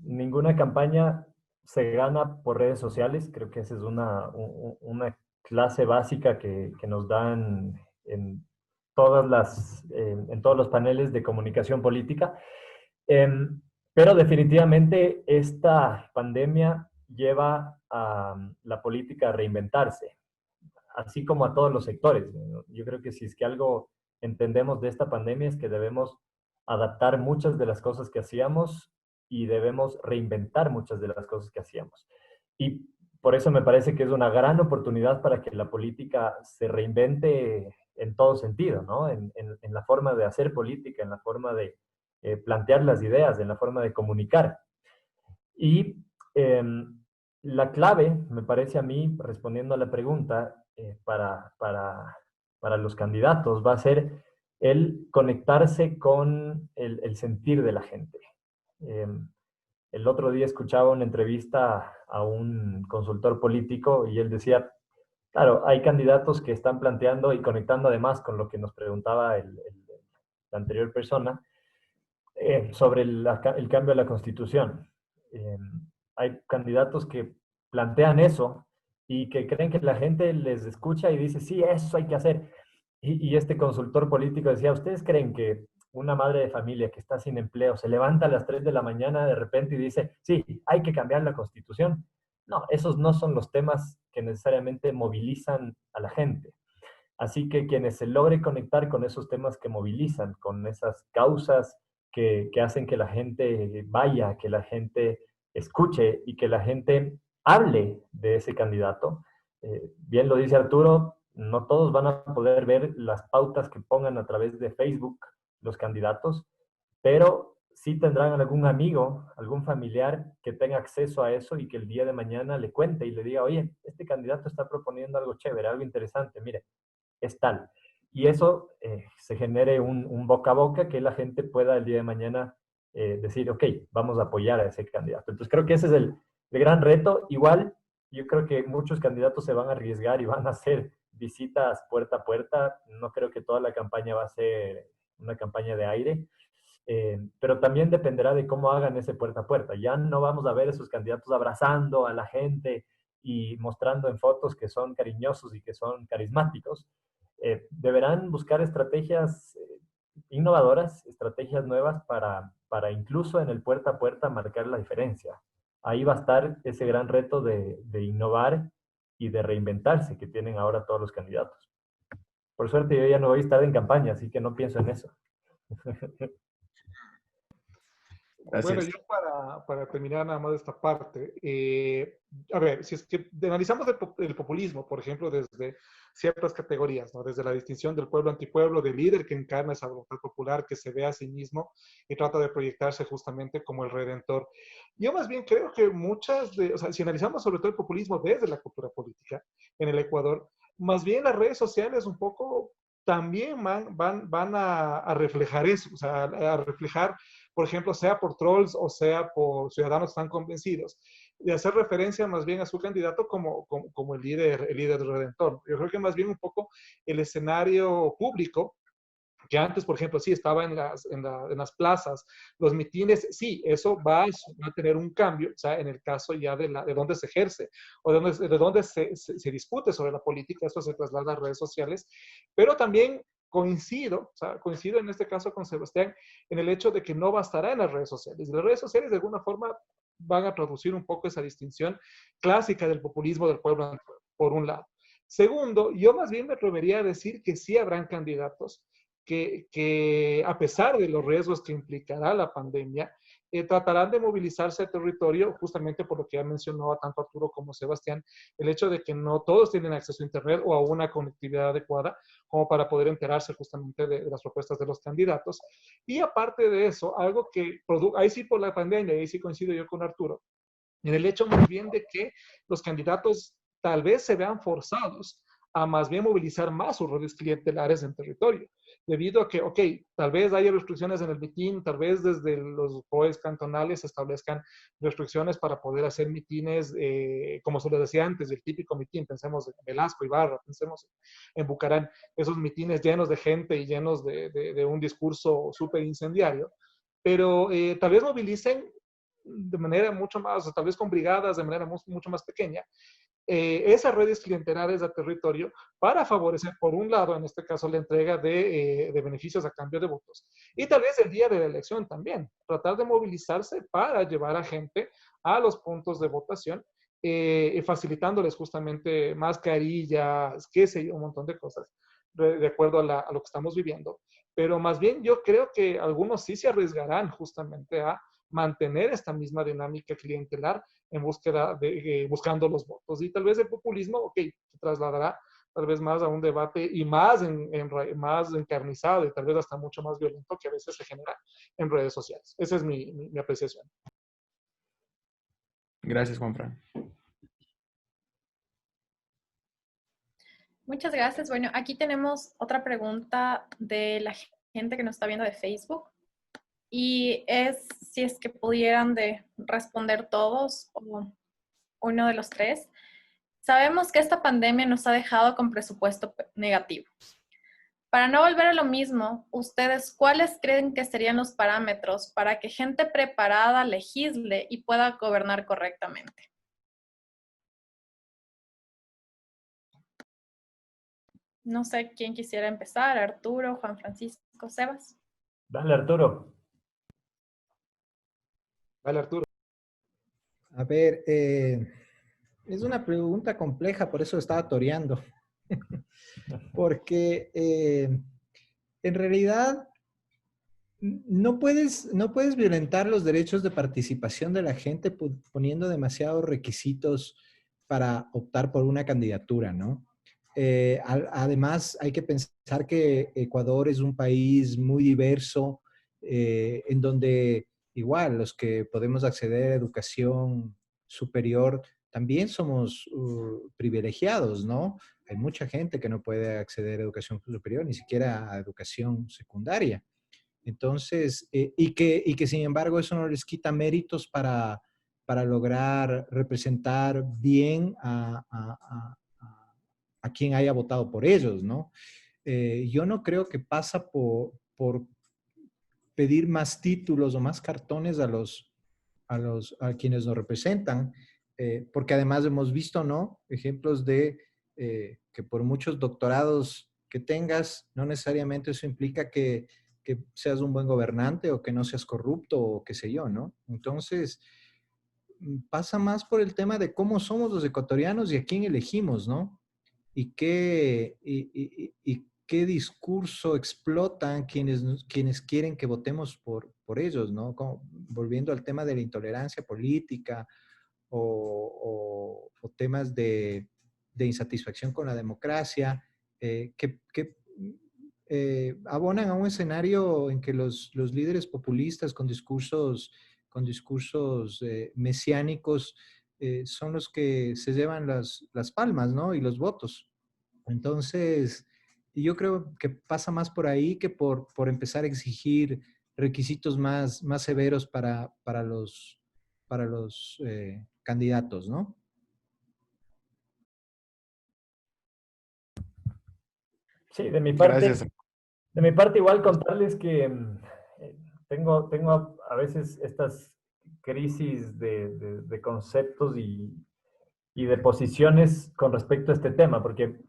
ninguna campaña se gana por redes sociales. Creo que esa es una clase básica que nos dan en en todos los paneles de comunicación política. Pero definitivamente esta pandemia lleva a la política a reinventarse, así como a todos los sectores. Yo creo que si es que algo entendemos de esta pandemia es que debemos adaptar muchas de las cosas que hacíamos y debemos reinventar muchas de las cosas que hacíamos. Y por eso me parece que es una gran oportunidad para que la política se reinvente en todo sentido, ¿no? En la forma de hacer política, en la forma de plantear las ideas, en la forma de comunicar. Y la clave, me parece a mí, respondiendo a la pregunta, para los candidatos va a ser el conectarse con el sentir de la gente. El otro día escuchaba una entrevista a un consultor político y él decía, claro, hay candidatos que están planteando y conectando además con lo que nos preguntaba la anterior persona sobre el cambio de la Constitución. Hay candidatos que plantean eso y que creen que la gente les escucha y dice, sí, eso hay que hacer. Y este consultor político decía, ¿ustedes creen que una madre de familia que está sin empleo se levanta a las 3 de la mañana de repente y dice, sí, hay que cambiar la Constitución? No, esos no son los temas que necesariamente movilizan a la gente. Así que quienes se logren conectar con esos temas que movilizan, con esas causas que hacen que la gente vaya, que la gente escuche y que la gente hable de ese candidato. Bien lo dice Arturo, no todos van a poder ver las pautas que pongan a través de Facebook los candidatos, pero sí tendrán algún amigo, algún familiar que tenga acceso a eso y que el día de mañana le cuente y le diga, oye, este candidato está proponiendo algo chévere, algo interesante, mire, es tal. Y eso se genere un boca a boca que la gente pueda el día de mañana decir, ok, vamos a apoyar a ese candidato. Entonces creo que ese es el gran reto. Igual, yo creo que muchos candidatos se van a arriesgar y van a hacer visitas puerta a puerta. No creo que toda la campaña va a ser una campaña de aire, pero también dependerá de cómo hagan ese puerta a puerta. Ya no vamos a ver esos candidatos abrazando a la gente y mostrando en fotos que son cariñosos y que son carismáticos. Deberán buscar estrategias innovadoras, estrategias nuevas para incluso en el puerta a puerta marcar la diferencia. Ahí va a estar ese gran reto de innovar y de reinventarse que tienen ahora todos los candidatos. Por suerte yo ya no voy a estar en campaña, así que no pienso en eso. Bueno, Gracias. yo para terminar nada más esta parte, a ver, si es que analizamos el populismo, por ejemplo, desde ciertas categorías, ¿no? Desde la distinción del pueblo antipueblo, del líder que encarna esa voluntad popular, que se ve a sí mismo y trata de proyectarse justamente como el redentor. Yo más bien creo que o sea, si analizamos sobre todo el populismo desde la cultura política en el Ecuador, más bien las redes sociales un poco también van a reflejar eso, o sea, a reflejar por ejemplo, sea por trolls o sea por ciudadanos que están convencidos, de hacer referencia más bien a su candidato como el líder redentor. Yo creo que más bien un poco el escenario público, que antes, por ejemplo, sí estaba en las plazas, los mitines, sí, eso va a tener un cambio, o sea, en el caso ya de dónde se ejerce o de dónde se discute sobre la política, eso se traslada a redes sociales, pero también coincido, o sea, coincido en este caso con Sebastián, en el hecho de que no bastará en las redes sociales. Las redes sociales de alguna forma van a traducir un poco esa distinción clásica del populismo del pueblo, por un lado. Segundo, yo más bien me atrevería a decir que sí habrán candidatos que a pesar de los riesgos que implicará la pandemia, tratarán de movilizarse al territorio justamente por lo que ya mencionó tanto Arturo como Sebastián, el hecho de que no todos tienen acceso a Internet o a una conectividad adecuada como para poder enterarse justamente de las propuestas de los candidatos. Y aparte de eso, algo que ahí sí por la pandemia, ahí sí coincido yo con Arturo, en el hecho muy bien de que los candidatos tal vez se vean forzados a más bien movilizar más sus redes clientelares en territorio, debido a que, ok, tal vez haya restricciones en el mitin, tal vez desde los COEs cantonales se establezcan restricciones para poder hacer mitines, como se les decía antes, el típico mitin, pensemos en Velasco, Ibarra, pensemos en Bucarán, esos mitines llenos de gente y llenos de un discurso súper incendiario, pero tal vez movilicen de manera mucho más, o tal vez con brigadas de manera mucho más pequeña, esas redes clientelares de territorio para favorecer, por un lado, en este caso, la entrega de beneficios a cambio de votos. Y tal vez el día de la elección también, tratar de movilizarse para llevar a gente a los puntos de votación, facilitándoles justamente mascarillas, qué sé yo, un montón de cosas, de acuerdo a lo que estamos viviendo. Pero más bien yo creo que algunos sí se arriesgarán justamente a mantener esta misma dinámica clientelar en búsqueda buscando los votos. Y tal vez el populismo, ok, se trasladará tal vez más a un debate y más encarnizado y tal vez hasta mucho más violento que a veces se genera en redes sociales. Esa es mi apreciación. Gracias, Juanfran. Muchas gracias. Bueno, aquí tenemos otra pregunta de la gente que nos está viendo de Facebook. Y es si es que pudieran responder todos o uno de los tres. Sabemos que esta pandemia nos ha dejado con presupuesto negativo. Para no volver a lo mismo, ¿ustedes cuáles creen que serían los parámetros para que gente preparada legisle y pueda gobernar correctamente? No sé quién quisiera empezar, Arturo, Juan Francisco, Sebas. Dale, Arturo. Vale, Arturo. A ver, es una pregunta compleja, por eso estaba toreando. Porque en realidad no puedes violentar los derechos de participación de la gente poniendo demasiados requisitos para optar por una candidatura, ¿no? Además, hay que pensar que Ecuador es un país muy diverso, en donde igual los que podemos acceder a educación superior también somos privilegiados, ¿no? Hay mucha gente que no puede acceder a educación superior, ni siquiera a educación secundaria. Entonces, y que sin embargo eso no les quita méritos para lograr representar bien a a quien haya votado por ellos, ¿no? Yo no creo que pasa por pedir más títulos o más cartones a quienes nos representan, porque además hemos visto, ¿no? Ejemplos de que por muchos doctorados que tengas, no necesariamente eso implica que seas un buen gobernante o que no seas corrupto o qué sé yo, ¿no? Entonces, pasa más por el tema de cómo somos los ecuatorianos y a quién elegimos, ¿no? Y qué discurso explotan quienes quieren que votemos por ellos, ¿no? Como, volviendo al tema de la intolerancia política o temas de insatisfacción con la democracia, que abonan a un escenario en que los líderes populistas con discursos mesiánicos son los que se llevan las palmas, ¿no? Y los votos. Entonces, yo creo que pasa más por ahí que por empezar a exigir requisitos más severos para los candidatos, ¿no? Sí, Gracias. de mi parte igual contarles que tengo a veces estas crisis de conceptos y de posiciones con respecto a este tema, porque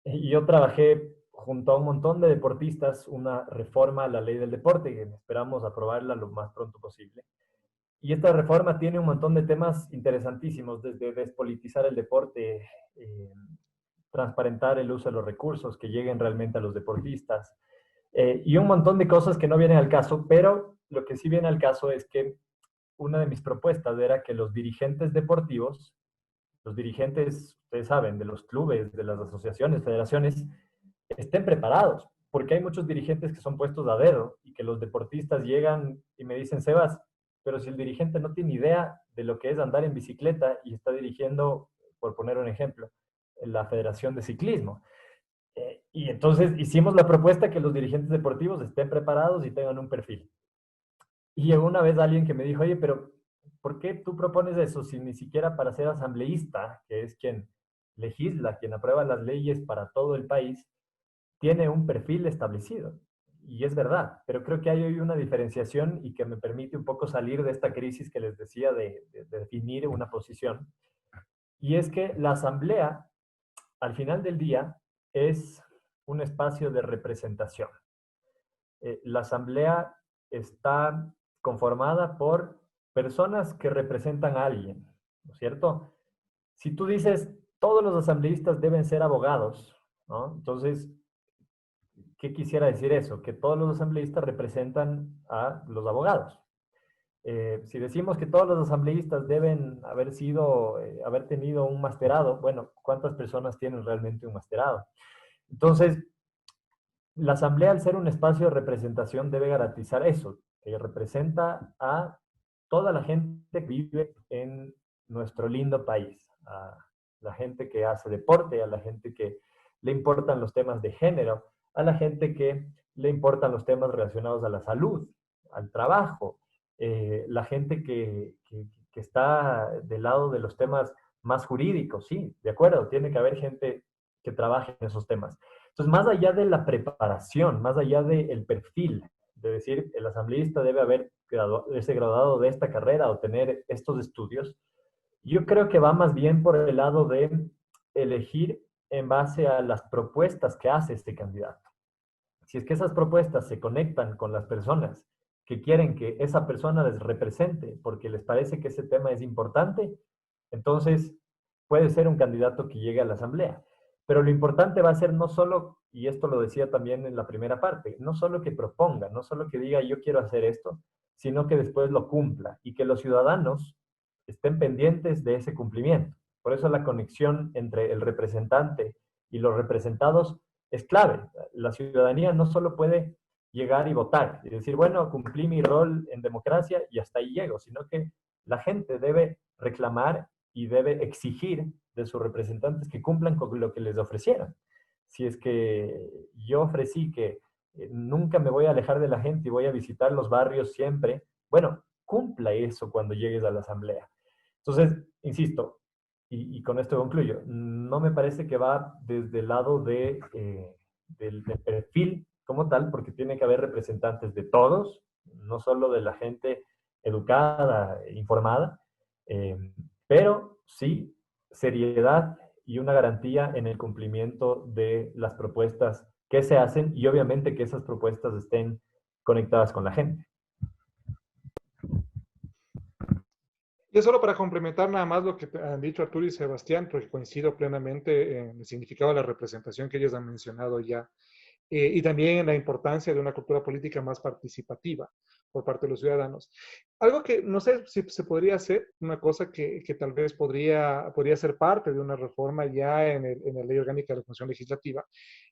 yo trabajé junto a un montón de deportistas una reforma a la ley del deporte que esperamos aprobarla lo más pronto posible. Y esta reforma tiene un montón de temas interesantísimos, desde despolitizar el deporte, eh, transparentar el uso de los recursos, que lleguen realmente a los deportistas, y un montón de cosas que no vienen al caso, pero lo que sí viene al caso es que una de mis propuestas era que los dirigentes deportivos, los dirigentes, ustedes saben, de los clubes, de las asociaciones, federaciones, estén preparados, porque hay muchos dirigentes que son puestos a dedo y que los deportistas llegan y me dicen, Sebas, pero si el dirigente no tiene idea de lo que es andar en bicicleta y está dirigiendo, por poner un ejemplo, la Federación de Ciclismo. Y entonces hicimos la propuesta que los dirigentes deportivos estén preparados y tengan un perfil. Y llegó una vez alguien que me dijo, oye, pero ¿por qué tú propones eso si ni siquiera para ser asambleísta, que es quien legisla, quien aprueba las leyes para todo el país, tiene un perfil establecido? Y es verdad, pero creo que hay hoy una diferenciación y que me permite un poco salir de esta crisis que les decía de definir una posición. Y es que la asamblea, al final del día, es un espacio de representación. La asamblea está conformada por personas que representan a alguien, ¿no es cierto? Si tú dices, todos los asambleístas deben ser abogados, ¿no? Entonces, ¿qué quisiera decir eso? Que todos los asambleístas representan a los abogados. Si decimos que todos los asambleístas deben haber tenido un masterado, bueno, ¿cuántas personas tienen realmente un masterado? Entonces, la asamblea, al ser un espacio de representación, debe garantizar eso, que representa a toda la gente que vive en nuestro lindo país, a la gente que hace deporte, a la gente que le importan los temas de género, a la gente que le importan los temas relacionados a la salud, al trabajo, la gente que está del lado de los temas más jurídicos, sí, de acuerdo, tiene que haber gente que trabaje en esos temas. Entonces, más allá de la preparación, más allá del perfil, de decir, el asambleísta debe haberse graduado de esta carrera o tener estos estudios, yo creo que va más bien por el lado de elegir en base a las propuestas que hace este candidato. Si es que esas propuestas se conectan con las personas que quieren que esa persona les represente porque les parece que ese tema es importante, entonces puede ser un candidato que llegue a la asamblea. Pero lo importante va a ser no solo, y esto lo decía también en la primera parte, no solo que proponga, no solo que diga yo quiero hacer esto, sino que después lo cumpla y que los ciudadanos estén pendientes de ese cumplimiento. Por eso la conexión entre el representante y los representados es clave. La ciudadanía no solo puede llegar y votar y decir, bueno, cumplí mi rol en democracia y hasta ahí llego, sino que la gente debe reclamar y debe exigir de sus representantes que cumplan con lo que les ofrecieron. Si es que yo ofrecí que nunca me voy a alejar de la gente y voy a visitar los barrios siempre, bueno, cumpla eso cuando llegues a la asamblea. Entonces, insisto, y con esto concluyo, no me parece que va desde el lado del perfil como tal, porque tiene que haber representantes de todos, no solo de la gente educada, informada, eh, pero sí seriedad y una garantía en el cumplimiento de las propuestas que se hacen y obviamente que esas propuestas estén conectadas con la gente. Y solo para complementar nada más lo que han dicho Arturo y Sebastián, porque coincido plenamente en el significado de la representación que ellos han mencionado ya, y también en la importancia de una cultura política más participativa por parte de los ciudadanos. Algo que no sé si se podría hacer, una cosa que tal vez podría ser parte de una reforma ya en la ley orgánica de la función legislativa,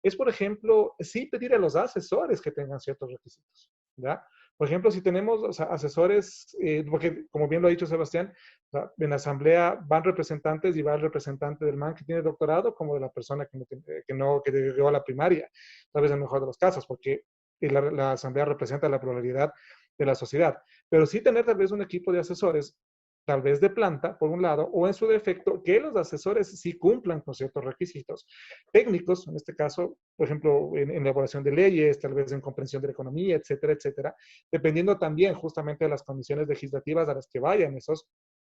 es, por ejemplo, sí pedir a los asesores que tengan ciertos requisitos, ¿ya? Por ejemplo, si tenemos, o sea, asesores, porque como bien lo ha dicho Sebastián, o sea, en la asamblea van representantes y va el representante del man que tiene doctorado como de la persona que llegó a la primaria, tal vez en el mejor de los casos, porque la asamblea representa la pluralidad de la sociedad. Pero sí tener tal vez un equipo de asesores, tal vez de planta, por un lado, o en su defecto, que los asesores sí cumplan con ciertos requisitos técnicos, en este caso, por ejemplo, en elaboración de leyes, tal vez en comprensión de la economía, etcétera, etcétera, dependiendo también justamente de las condiciones legislativas a las que vayan esos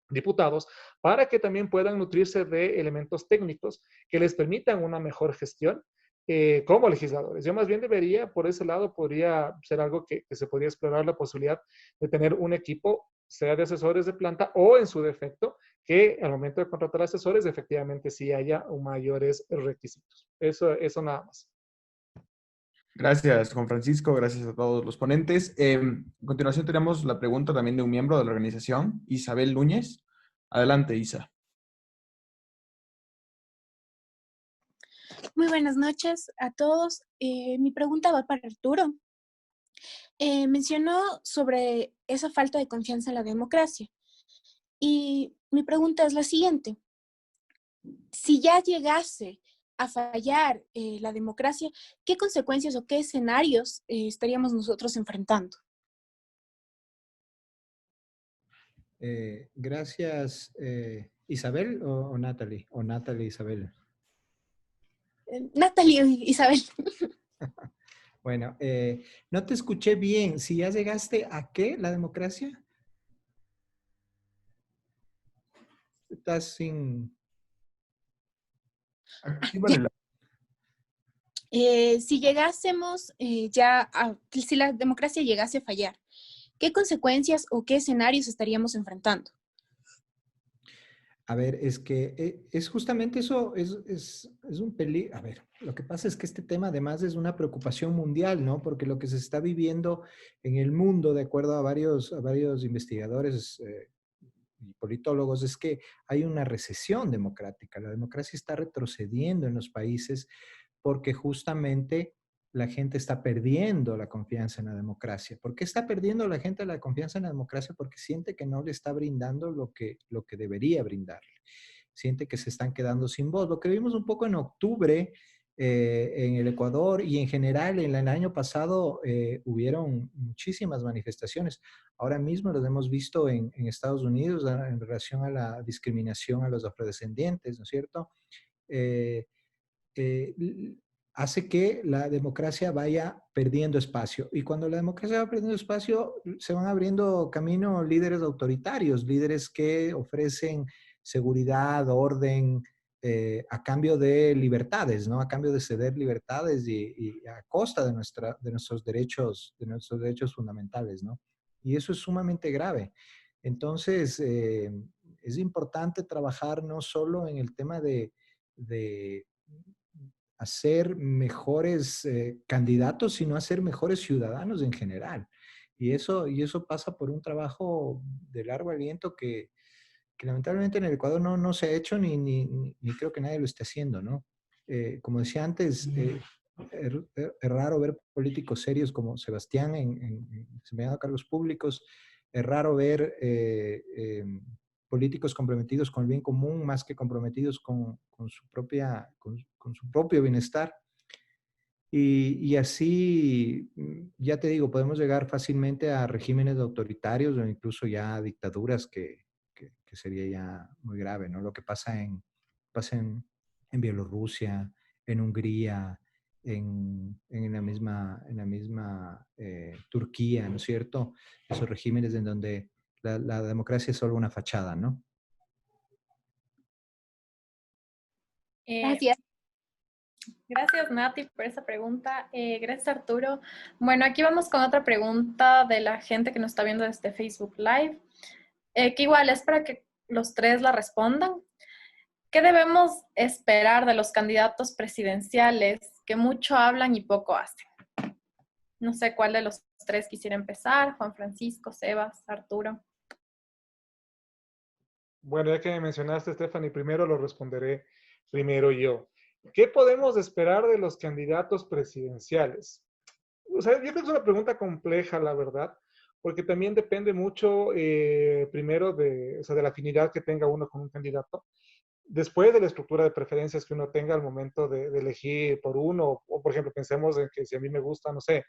diputados, para que también puedan nutrirse de elementos técnicos que les permitan una mejor gestión como legisladores. Yo más bien debería, por ese lado, podría ser algo que se podría explorar la posibilidad de tener un equipo, sea de asesores de planta o en su defecto, que al momento de contratar asesores efectivamente sí haya mayores requisitos. Eso nada más. Gracias, Juan Francisco. Gracias a todos los ponentes. A continuación tenemos la pregunta también de un miembro de la organización, Isabel Núñez. Adelante, Isa. Muy buenas noches a todos. Mi pregunta va para Arturo. Mencionó sobre esa falta de confianza en la democracia. Y mi pregunta es la siguiente. Si ya llegase a fallar la democracia, ¿qué consecuencias o qué escenarios estaríamos nosotros enfrentando? Gracias, Isabel o Natalie, o Natalie Isabel. Natalie Isabel. Bueno, no te escuché bien. Si ya llegaste a qué, la democracia. Estás sin... Actívale la- Si llegásemos si la democracia llegase a fallar, ¿qué consecuencias o qué escenarios estaríamos enfrentando? A ver, es que es justamente eso, es un peligro. A ver, lo que pasa es que este tema además es una preocupación mundial, ¿no? Porque lo que se está viviendo en el mundo, de acuerdo a varios investigadores y politólogos, es que hay una recesión democrática. La democracia está retrocediendo en los países porque justamente la gente está perdiendo la confianza en la democracia. ¿Por qué está perdiendo la gente la confianza en la democracia? Porque siente que no le está brindando lo que debería brindarle. Siente que se están quedando sin voz. Lo que vimos un poco en octubre en el Ecuador y en general en el año pasado hubieron muchísimas manifestaciones. Ahora mismo las hemos visto en Estados Unidos en relación a la discriminación a los afrodescendientes, ¿no es cierto? Eh, eh, hace que la democracia vaya perdiendo espacio. Y cuando la democracia va perdiendo espacio, se van abriendo camino líderes autoritarios, líderes que ofrecen seguridad, orden, a cambio de libertades, ¿no? A cambio de ceder libertades y a costa de nuestros derechos fundamentales, ¿no? Y eso es sumamente grave. Entonces, es importante trabajar no solo en el tema de hacer mejores candidatos, sino hacer mejores ciudadanos en general. Y eso pasa por un trabajo de largo aliento que lamentablemente en el Ecuador no se ha hecho ni creo que nadie lo esté haciendo, ¿no? Como decía antes, es raro ver políticos serios como Sebastián desempeñando cargos públicos, es raro ver políticos comprometidos con el bien común más que comprometidos con su propio bienestar. Y así, ya te digo, podemos llegar fácilmente a regímenes autoritarios o incluso ya a dictaduras que sería ya muy grave, ¿no? Lo que pasa en Bielorrusia, en Hungría, en la misma Turquía, ¿no es cierto? Esos regímenes en donde la democracia es solo una fachada, ¿no? Eh, Gracias. Gracias, Nati, por esa pregunta. Gracias, Arturo. Bueno, aquí vamos con otra pregunta de la gente que nos está viendo desde Facebook Live, que igual es para que los tres la respondan. ¿Qué debemos esperar de los candidatos presidenciales que mucho hablan y poco hacen? No sé cuál de los tres quisiera empezar, Juan Francisco, Sebas, Arturo. Bueno, ya que me mencionaste, Stephanie, primero lo responderé primero yo. ¿Qué podemos esperar de los candidatos presidenciales? O sea, yo creo que es una pregunta compleja, la verdad, porque también depende mucho, primero, o sea, de la afinidad que tenga uno con un candidato, después de la estructura de preferencias que uno tenga al momento de elegir por uno, o por ejemplo, pensemos en que si a mí me gusta, no sé,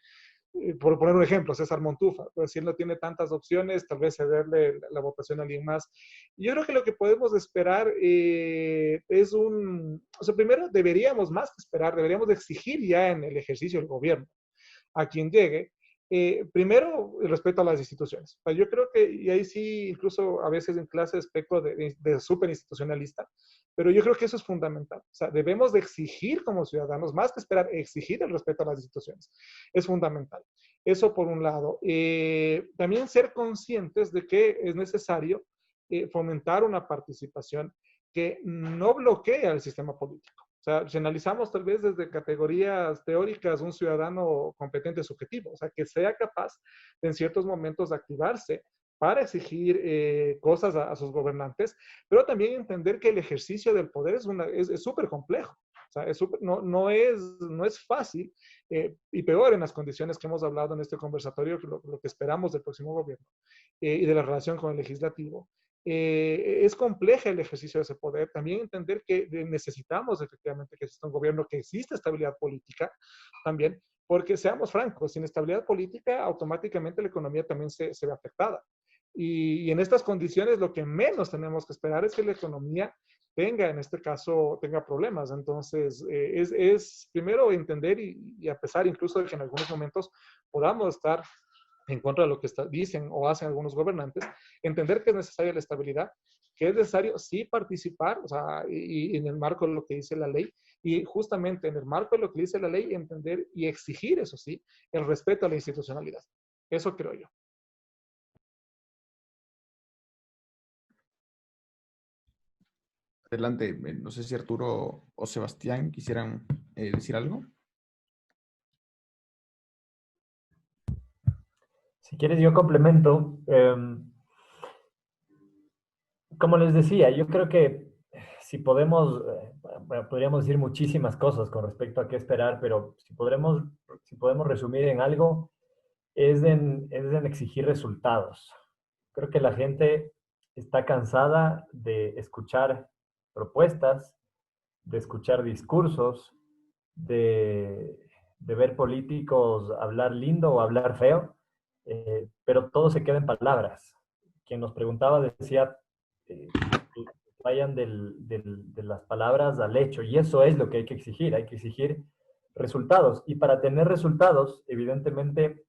por poner un ejemplo, César Montufa, pues si él no tiene tantas opciones, tal vez cederle la votación a alguien más. Yo creo que lo que podemos esperar es o sea, primero deberíamos más que esperar, deberíamos de exigir ya en el ejercicio del gobierno a quien llegue, primero, el respeto a las instituciones. O sea, yo creo que, y ahí sí, incluso a veces en clases peco de súper institucionalista, pero yo creo que eso es fundamental. O sea, debemos de exigir como ciudadanos, más que esperar, exigir el respeto a las instituciones. Es fundamental. Eso por un lado. También ser conscientes de que es necesario fomentar una participación que no bloquee al sistema político. O sea, si analizamos tal vez desde categorías teóricas, un ciudadano competente subjetivo, o sea, que sea capaz de en ciertos momentos de activarse para exigir cosas a sus gobernantes, pero también entender que el ejercicio del poder es súper complejo. O sea, no es fácil, y peor en las condiciones que hemos hablado en este conversatorio, lo que esperamos del próximo gobierno y de la relación con el legislativo. Es compleja el ejercicio de ese poder. También entender que necesitamos efectivamente que exista un gobierno, que exista estabilidad política también, porque seamos francos, sin estabilidad política automáticamente la economía también se ve afectada. Y en estas condiciones lo que menos tenemos que esperar es que la economía en este caso, tenga problemas. Entonces, es primero entender y a pesar incluso de que en algunos momentos podamos estar en contra de lo que dicen o hacen algunos gobernantes, entender que es necesaria la estabilidad, que es necesario sí participar, o sea, y en el marco de lo que dice la ley, y justamente en el marco de lo que dice la ley, entender y exigir, eso sí, el respeto a la institucionalidad. Eso creo yo. Adelante, no sé si Arturo o Sebastián quisieran decir algo. Si quieres, yo complemento. Como les decía, yo creo que si podemos, bueno, podríamos decir muchísimas cosas con respecto a qué esperar, pero si podemos resumir en algo, es en exigir resultados. Creo que la gente está cansada de escuchar propuestas, de escuchar discursos, de ver políticos hablar lindo o hablar feo, pero todo se queda en palabras. Quien nos preguntaba decía, que vayan de las palabras al hecho, y eso es lo que hay que exigir resultados. Y para tener resultados, evidentemente,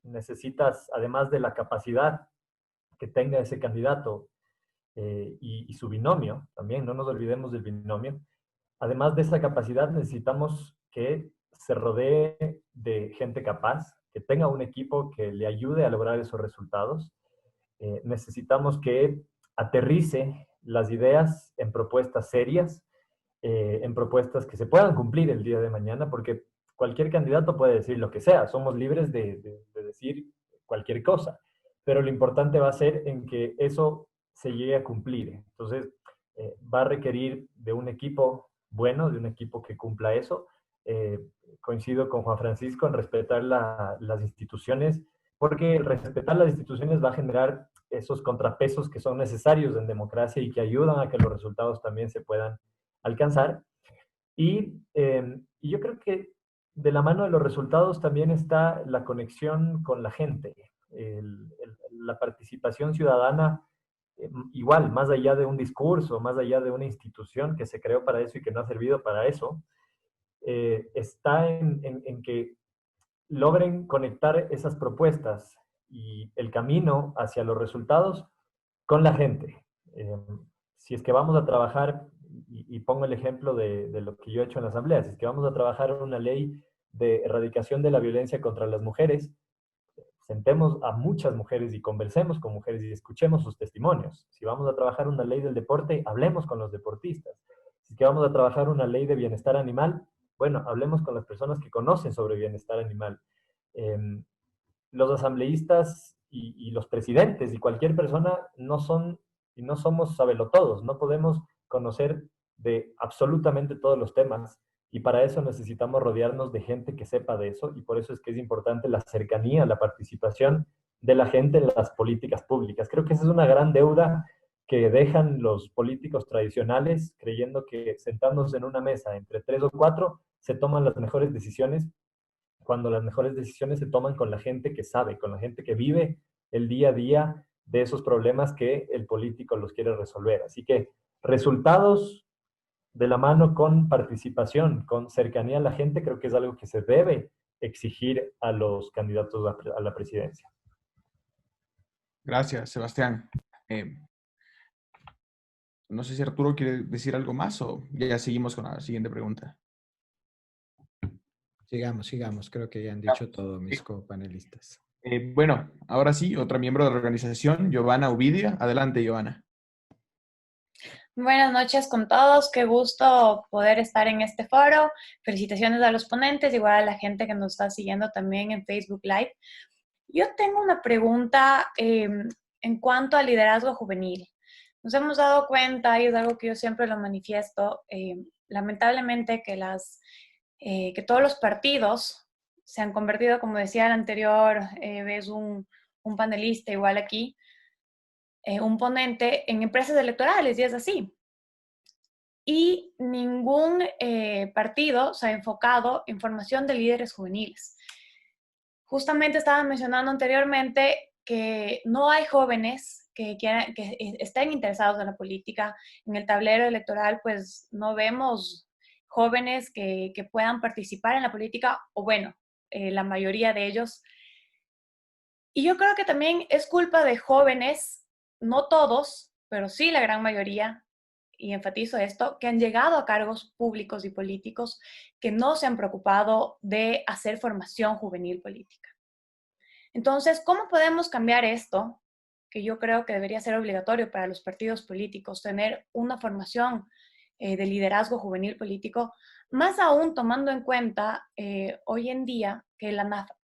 necesitas, además de la capacidad que tenga ese candidato y su binomio, también no nos olvidemos del binomio, además de esa capacidad necesitamos que se rodee de gente capaz, que tenga un equipo que le ayude a lograr esos resultados. Necesitamos que aterrice las ideas en propuestas serias, en propuestas que se puedan cumplir el día de mañana, porque cualquier candidato puede decir lo que sea, somos libres de decir cualquier cosa, pero lo importante va a ser en que eso se llegue a cumplir. Entonces, va a requerir de un equipo bueno, de un equipo que cumpla eso. Coincido con Juan Francisco en respetar las instituciones, porque respetar las instituciones va a generar esos contrapesos que son necesarios en democracia y que ayudan a que los resultados también se puedan alcanzar. Y yo creo que de la mano de los resultados también está la conexión con la gente. La participación ciudadana igual, más allá de un discurso, más allá de una institución que se creó para eso y que no ha servido para eso, está en que logren conectar esas propuestas y el camino hacia los resultados con la gente. Si es que vamos a trabajar, y pongo el ejemplo de lo que yo he hecho en la Asamblea, si es que vamos a trabajar en una ley de erradicación de la violencia contra las mujeres, sentemos a muchas mujeres y conversemos con mujeres y escuchemos sus testimonios. Si vamos a trabajar una ley del deporte, hablemos con los deportistas. Si es que vamos a trabajar una ley de bienestar animal, bueno, hablemos con las personas que conocen sobre bienestar animal. Los asambleístas y los presidentes y cualquier persona no son y no somos sabelotodos, no podemos conocer de absolutamente todos los temas y para eso necesitamos rodearnos de gente que sepa de eso y por eso es que es importante la cercanía, la participación de la gente en las políticas públicas. Creo que esa es una gran deuda que dejan los políticos tradicionales creyendo que sentándose en una mesa entre 3 o 4 se toman las mejores decisiones cuando las mejores decisiones se toman con la gente que sabe, con la gente que vive el día a día de esos problemas que el político los quiere resolver. Así que resultados de la mano con participación, con cercanía a la gente, creo que es algo que se debe exigir a los candidatos a la presidencia. Gracias, Sebastián. No sé si Arturo quiere decir algo más o ya seguimos con la siguiente pregunta. Sigamos. Creo que ya han dicho todo mis copanelistas. Bueno, ahora sí, otra miembro de la organización, Giovanna Uvidia. Adelante, Giovanna. Buenas noches con todos, qué gusto poder estar en este foro. Felicitaciones a los ponentes, igual a la gente que nos está siguiendo también en Facebook Live. Yo tengo una pregunta en cuanto al liderazgo juvenil. Nos hemos dado cuenta, y es algo que yo siempre lo manifiesto, lamentablemente que todos los partidos se han convertido, como decía el anterior, ves un panelista igual aquí, un ponente en empresas electorales, y es así. Y ningún partido se ha enfocado en formación de líderes juveniles. Justamente estaba mencionando anteriormente que no hay jóvenes que estén interesados en la política. En el tablero electoral, pues no vemos jóvenes que puedan participar en la política, o bueno, la mayoría de ellos. Y yo creo que también es culpa de jóvenes, no todos, pero sí la gran mayoría, y enfatizo esto, que han llegado a cargos públicos y políticos que no se han preocupado de hacer formación juvenil política. Entonces, ¿cómo podemos cambiar esto? Que yo creo que debería ser obligatorio para los partidos políticos, tener una formación de liderazgo juvenil político, más aún tomando en cuenta hoy en día que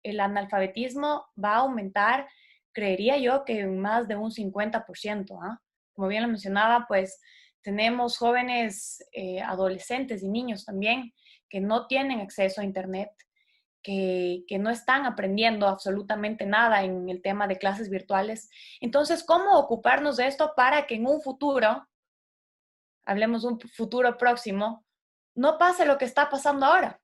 el analfabetismo va a aumentar, creería yo que en más de un 50%. Como bien lo mencionaba, pues tenemos jóvenes, adolescentes y niños también que no tienen acceso a Internet, que no están aprendiendo absolutamente nada en el tema de clases virtuales. Entonces, ¿cómo ocuparnos de esto para que en un futuro, hablemos de un futuro próximo, no pase lo que está pasando ahora?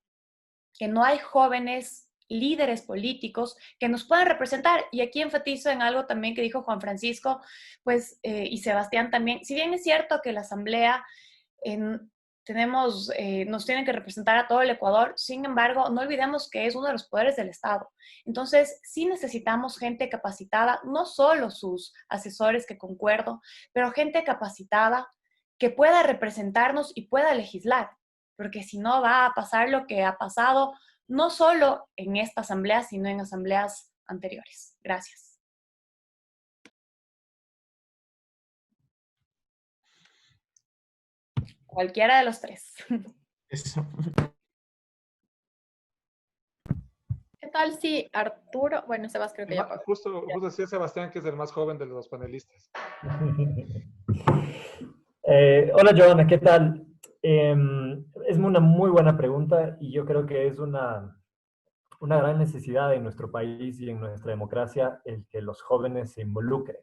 Que no hay jóvenes líderes políticos que nos puedan representar. Y aquí enfatizo en algo también que dijo Juan Francisco, pues, y Sebastián también. Si bien es cierto que la Asamblea nos tienen que representar a todo el Ecuador, sin embargo, no olvidemos que es uno de los poderes del Estado. Entonces, sí necesitamos gente capacitada, no solo sus asesores, que concuerdo, pero gente capacitada que pueda representarnos y pueda legislar, porque si no va a pasar lo que ha pasado, no solo en esta asamblea, sino en asambleas anteriores. Gracias. Cualquiera de los tres. Eso. ¿Qué tal si Arturo, bueno, Sebas creo que ya pasó. Justo decía Sebastián que es el más joven de los panelistas. Hola, Joana, ¿qué tal? Es una muy buena pregunta y yo creo que es una gran necesidad en nuestro país y en nuestra democracia el que los jóvenes se involucren.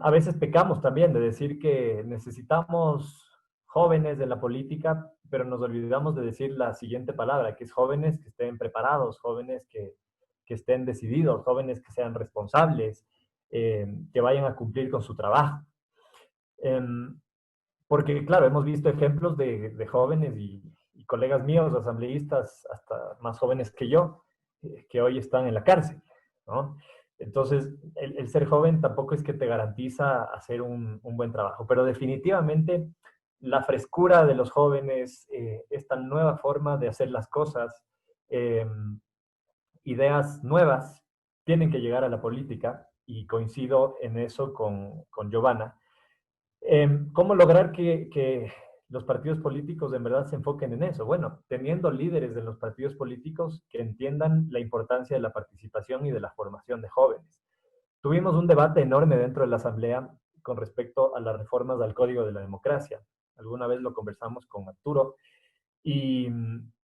A veces pecamos también de decir que necesitamos jóvenes en la política, pero nos olvidamos de decir la siguiente palabra, que es jóvenes que estén preparados, jóvenes que estén decididos, jóvenes que sean responsables. que vayan a cumplir con su trabajo. Porque, claro, hemos visto ejemplos de jóvenes y colegas míos, asambleístas, hasta más jóvenes que yo, que hoy están en la cárcel, ¿no? Entonces, el ser joven tampoco es que te garantiza hacer un buen trabajo, pero definitivamente la frescura de los jóvenes, esta nueva forma de hacer las cosas, ideas nuevas, tienen que llegar a la política, y coincido en eso con Giovanna. ¿Cómo lograr que los partidos políticos en verdad se enfoquen en eso? Bueno, teniendo líderes de los partidos políticos que entiendan la importancia de la participación y de la formación de jóvenes. Tuvimos un debate enorme dentro de la Asamblea con respecto a las reformas al Código de la Democracia. Alguna vez lo conversamos con Arturo y,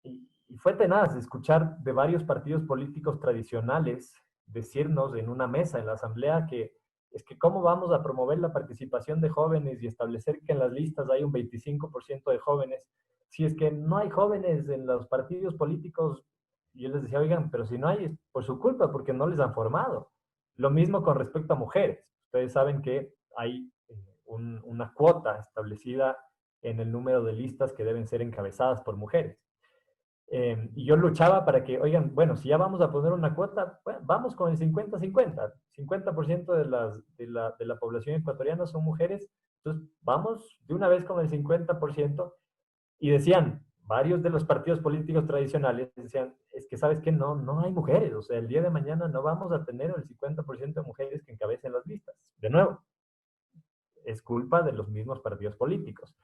y fue tenaz escuchar de varios partidos políticos tradicionales decirnos en una mesa en la Asamblea que es que cómo vamos a promover la participación de jóvenes y establecer que en las listas hay un 25% de jóvenes, si es que no hay jóvenes en los partidos políticos. Y yo les decía, oigan, pero si no hay, es por su culpa, porque no les han formado. Lo mismo con respecto a mujeres. Ustedes saben que hay una cuota establecida en el número de listas que deben ser encabezadas por mujeres. Y yo luchaba para que, oigan, bueno, si ya vamos a poner una cuota, bueno, vamos con el 50-50. 50% de la población ecuatoriana son mujeres, entonces vamos de una vez con el 50%. Y decían, varios de los partidos políticos tradicionales decían, es que sabes que no hay mujeres, o sea, el día de mañana no vamos a tener el 50% de mujeres que encabecen las listas. De nuevo, es culpa de los mismos partidos políticos.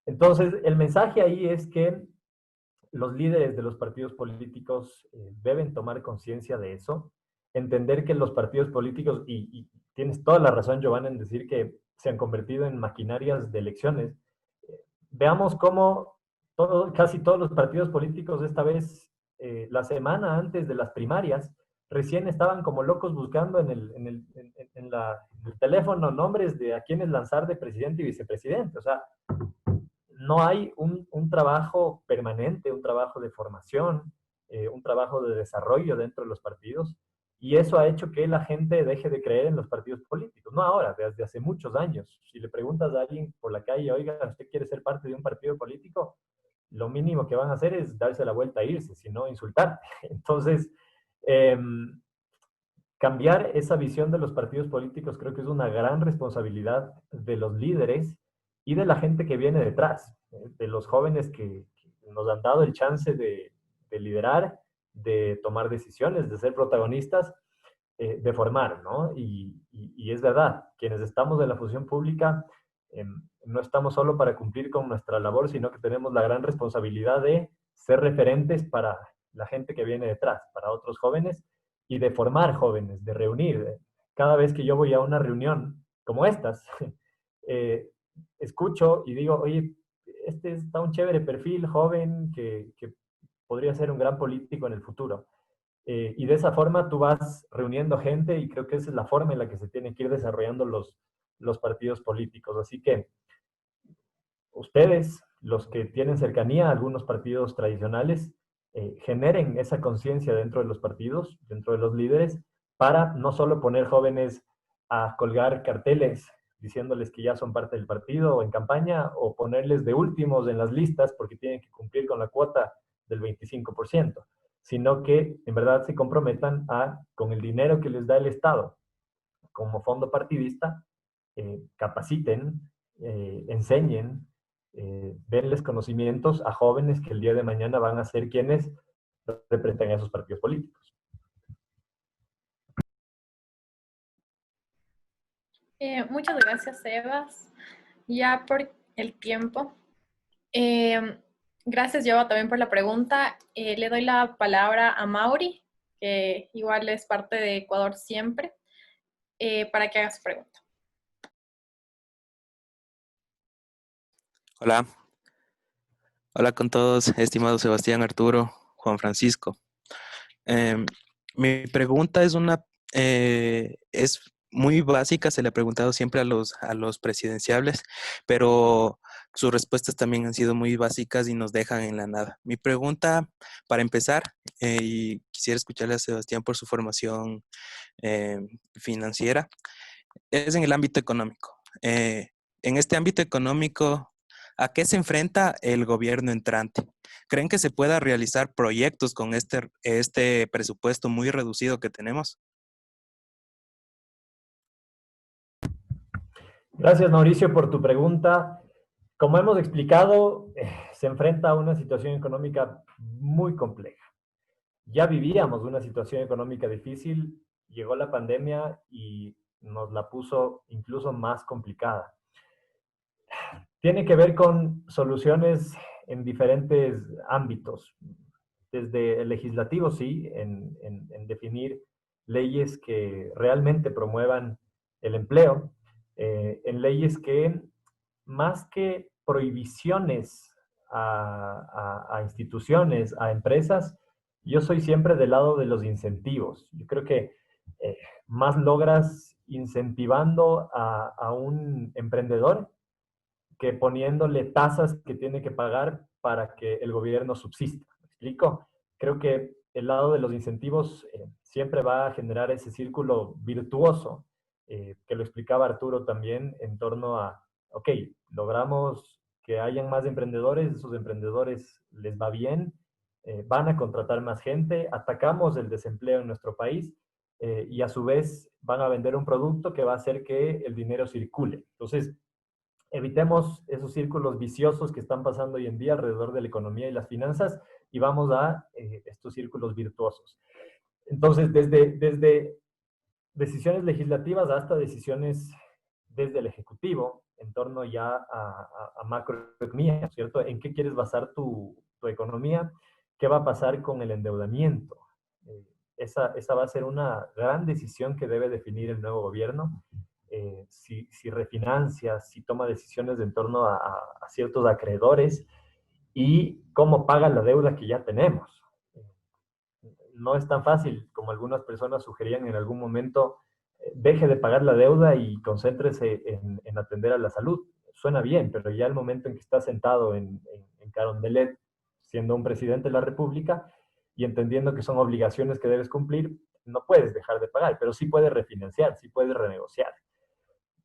Entonces, el mensaje ahí es que los líderes de los partidos políticos deben tomar conciencia de eso, entender que los partidos políticos, y tienes toda la razón, Giovanna, en decir que se han convertido en maquinarias de elecciones. Veamos cómo casi todos los partidos políticos esta vez, la semana antes de las primarias, recién estaban como locos buscando en el teléfono nombres de a quienes lanzar de presidente y vicepresidente. O sea, no hay un trabajo permanente, un trabajo de formación, un trabajo de desarrollo dentro de los partidos, y eso ha hecho que la gente deje de creer en los partidos políticos. No ahora, desde hace muchos años. Si le preguntas a alguien por la calle, oiga, ¿usted quiere ser parte de un partido político? Lo mínimo que van a hacer es darse la vuelta e irse, si no insultarte. Entonces, cambiar esa visión de los partidos políticos creo que es una gran responsabilidad de los líderes y de la gente que viene detrás, de los jóvenes que nos han dado el chance de liderar, de tomar decisiones, de ser protagonistas, de formar, ¿no? Y es verdad, quienes estamos en la función pública no estamos solo para cumplir con nuestra labor, sino que tenemos la gran responsabilidad de ser referentes para la gente que viene detrás, para otros jóvenes, y de formar jóvenes, de reunir. Cada vez que yo voy a una reunión como estas, escucho y digo, oye, este está un chévere perfil joven que podría ser un gran político en el futuro. Y de esa forma tú vas reuniendo gente, y creo que esa es la forma en la que se tienen que ir desarrollando los partidos políticos. Así que ustedes, los que tienen cercanía a algunos partidos tradicionales, generen esa conciencia dentro de los partidos, dentro de los líderes, para no solo poner jóvenes a colgar carteles diciéndoles que ya son parte del partido o en campaña, o ponerles de últimos en las listas porque tienen que cumplir con la cuota del 25%, sino que en verdad se comprometan con el dinero que les da el Estado como fondo partidista, capaciten, enseñen, denles conocimientos a jóvenes que el día de mañana van a ser quienes representan a esos partidos políticos. Muchas gracias, Sebas. Ya por el tiempo. Gracias, Joa, también por la pregunta. Le doy la palabra a Mauri, que igual es parte de Ecuador Siempre, para que haga su pregunta. Hola. Hola con todos, estimado Sebastián, Arturo, Juan Francisco. Mi pregunta es muy básica, se le ha preguntado siempre a los presidenciables, pero sus respuestas también han sido muy básicas y nos dejan en la nada. Mi pregunta, para empezar, y quisiera escucharle a Sebastián por su formación financiera, es en el ámbito económico. En este ámbito económico, ¿a qué se enfrenta el gobierno entrante? ¿Creen que se pueda realizar proyectos con este presupuesto muy reducido que tenemos? Gracias, Mauricio, por tu pregunta. Como hemos explicado, se enfrenta a una situación económica muy compleja. Ya vivíamos una situación económica difícil, llegó la pandemia y nos la puso incluso más complicada. Tiene que ver con soluciones en diferentes ámbitos, desde el legislativo, sí, en definir leyes que realmente promuevan el empleo, en leyes que más que prohibiciones a instituciones, a empresas, yo soy siempre del lado de los incentivos. Yo creo que más logras incentivando a un emprendedor que poniéndole tasas que tiene que pagar para que el gobierno subsista. ¿Me explico? Creo que el lado de los incentivos siempre va a generar ese círculo virtuoso, que lo explicaba Arturo también en torno a, ok, logramos que hayan más emprendedores, esos emprendedores les va bien, van a contratar más gente, atacamos el desempleo en nuestro país y a su vez van a vender un producto que va a hacer que el dinero circule. Entonces, evitemos esos círculos viciosos que están pasando hoy en día alrededor de la economía y las finanzas y vamos a estos círculos virtuosos. Entonces, desde decisiones legislativas hasta decisiones desde el Ejecutivo en torno ya a macroeconomía, ¿cierto? ¿En qué quieres basar tu economía? ¿Qué va a pasar con el endeudamiento? Esa va a ser una gran decisión que debe definir el nuevo gobierno. Si refinancia, si toma decisiones en torno a ciertos acreedores y cómo paga la deuda que ya tenemos. No es tan fácil como algunas personas sugerían en algún momento, deje de pagar la deuda y concéntrese en atender a la salud. Suena bien, pero ya el momento en que está sentado en Carondelet, siendo un presidente de la República y entendiendo que son obligaciones que debes cumplir, no puedes dejar de pagar, pero sí puedes refinanciar, sí puedes renegociar.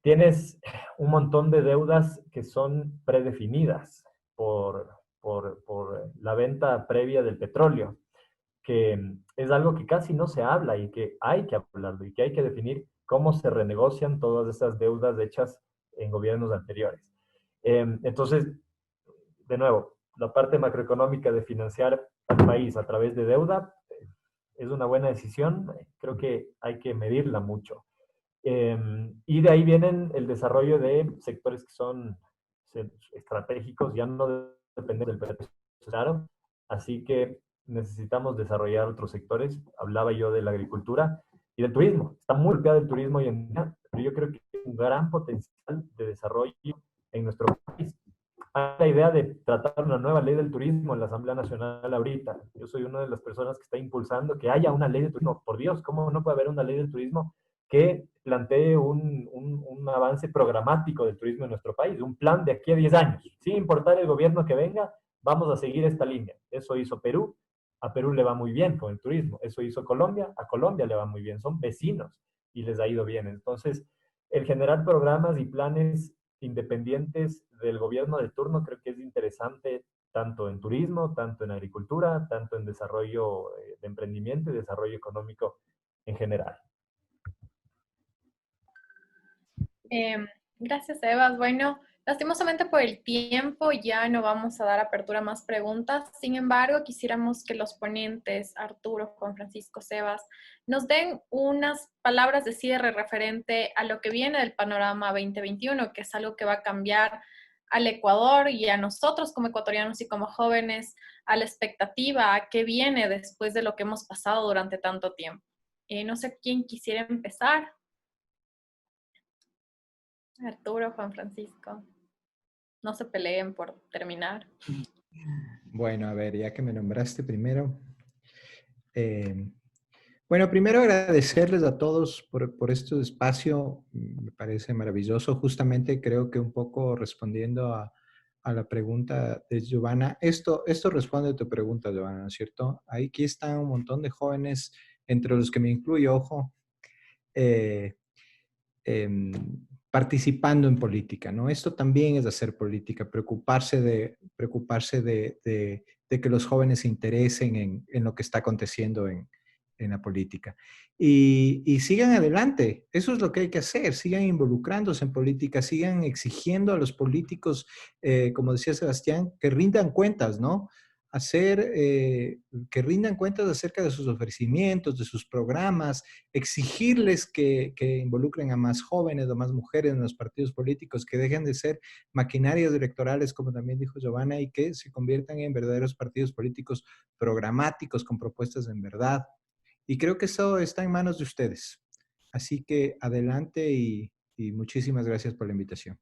Tienes un montón de deudas que son predefinidas por la venta previa del petróleo, que es algo que casi no se habla y que hay que hablarlo y que hay que definir cómo se renegocian todas esas deudas hechas en gobiernos anteriores. Entonces, de nuevo, la parte macroeconómica de financiar al país a través de deuda es una buena decisión. Creo que hay que medirla mucho. Y de ahí vienen el desarrollo de sectores que son estratégicos, ya no dependen del petróleo, claro. Así que necesitamos desarrollar otros sectores. Hablaba yo de la agricultura y del turismo. Está muy golpeado el turismo hoy en día, pero yo creo que hay un gran potencial de desarrollo en nuestro país. Hay la idea de tratar una nueva ley del turismo en la Asamblea Nacional ahorita. Yo soy una de las personas que está impulsando que haya una ley de turismo. Por Dios, ¿cómo no puede haber una ley del turismo que plantee un avance programático del turismo en nuestro país? Un plan de aquí a 10 años. Sin importar el gobierno que venga, vamos a seguir esta línea. Eso hizo Perú. A Perú le va muy bien con el turismo. Eso hizo Colombia. A Colombia le va muy bien. Son vecinos y les ha ido bien. Entonces, el generar programas y planes independientes del gobierno de turno creo que es interesante tanto en turismo, tanto en agricultura, tanto en desarrollo de emprendimiento y desarrollo económico en general. Gracias, Sebas. Bueno, lastimosamente por el tiempo ya no vamos a dar apertura a más preguntas. Sin embargo, quisiéramos que los ponentes, Arturo, Juan Francisco, Sebas, nos den unas palabras de cierre referente a lo que viene del panorama 2021, que es algo que va a cambiar al Ecuador y a nosotros como ecuatorianos y como jóvenes, a la expectativa, a qué viene después de lo que hemos pasado durante tanto tiempo. No sé quién quisiera empezar. Arturo, Juan Francisco, no se peleen por terminar. Bueno, a ver, ya que me nombraste primero. Bueno, primero agradecerles a todos por este espacio. Me parece maravilloso. Justamente creo que un poco respondiendo a a la pregunta de Giovanna. Esto responde a tu pregunta, Giovanna, ¿no es cierto? Aquí están un montón de jóvenes, entre los que me incluyo, ojo, eh, em, participando en política, ¿no? Esto también es hacer política, preocuparse de que los jóvenes se interesen en lo que está aconteciendo en la política. Y sigan adelante, eso es lo que hay que hacer, sigan involucrándose en política, sigan exigiendo a los políticos, como decía Sebastián, que rindan cuentas, ¿no? Que rindan cuentas acerca de sus ofrecimientos, de sus programas, exigirles que involucren a más jóvenes o más mujeres en los partidos políticos, que dejen de ser maquinarias electorales, como también dijo Giovanna, y que se conviertan en verdaderos partidos políticos programáticos con propuestas en verdad. Y creo que eso está en manos de ustedes. Así que adelante y muchísimas gracias por la invitación.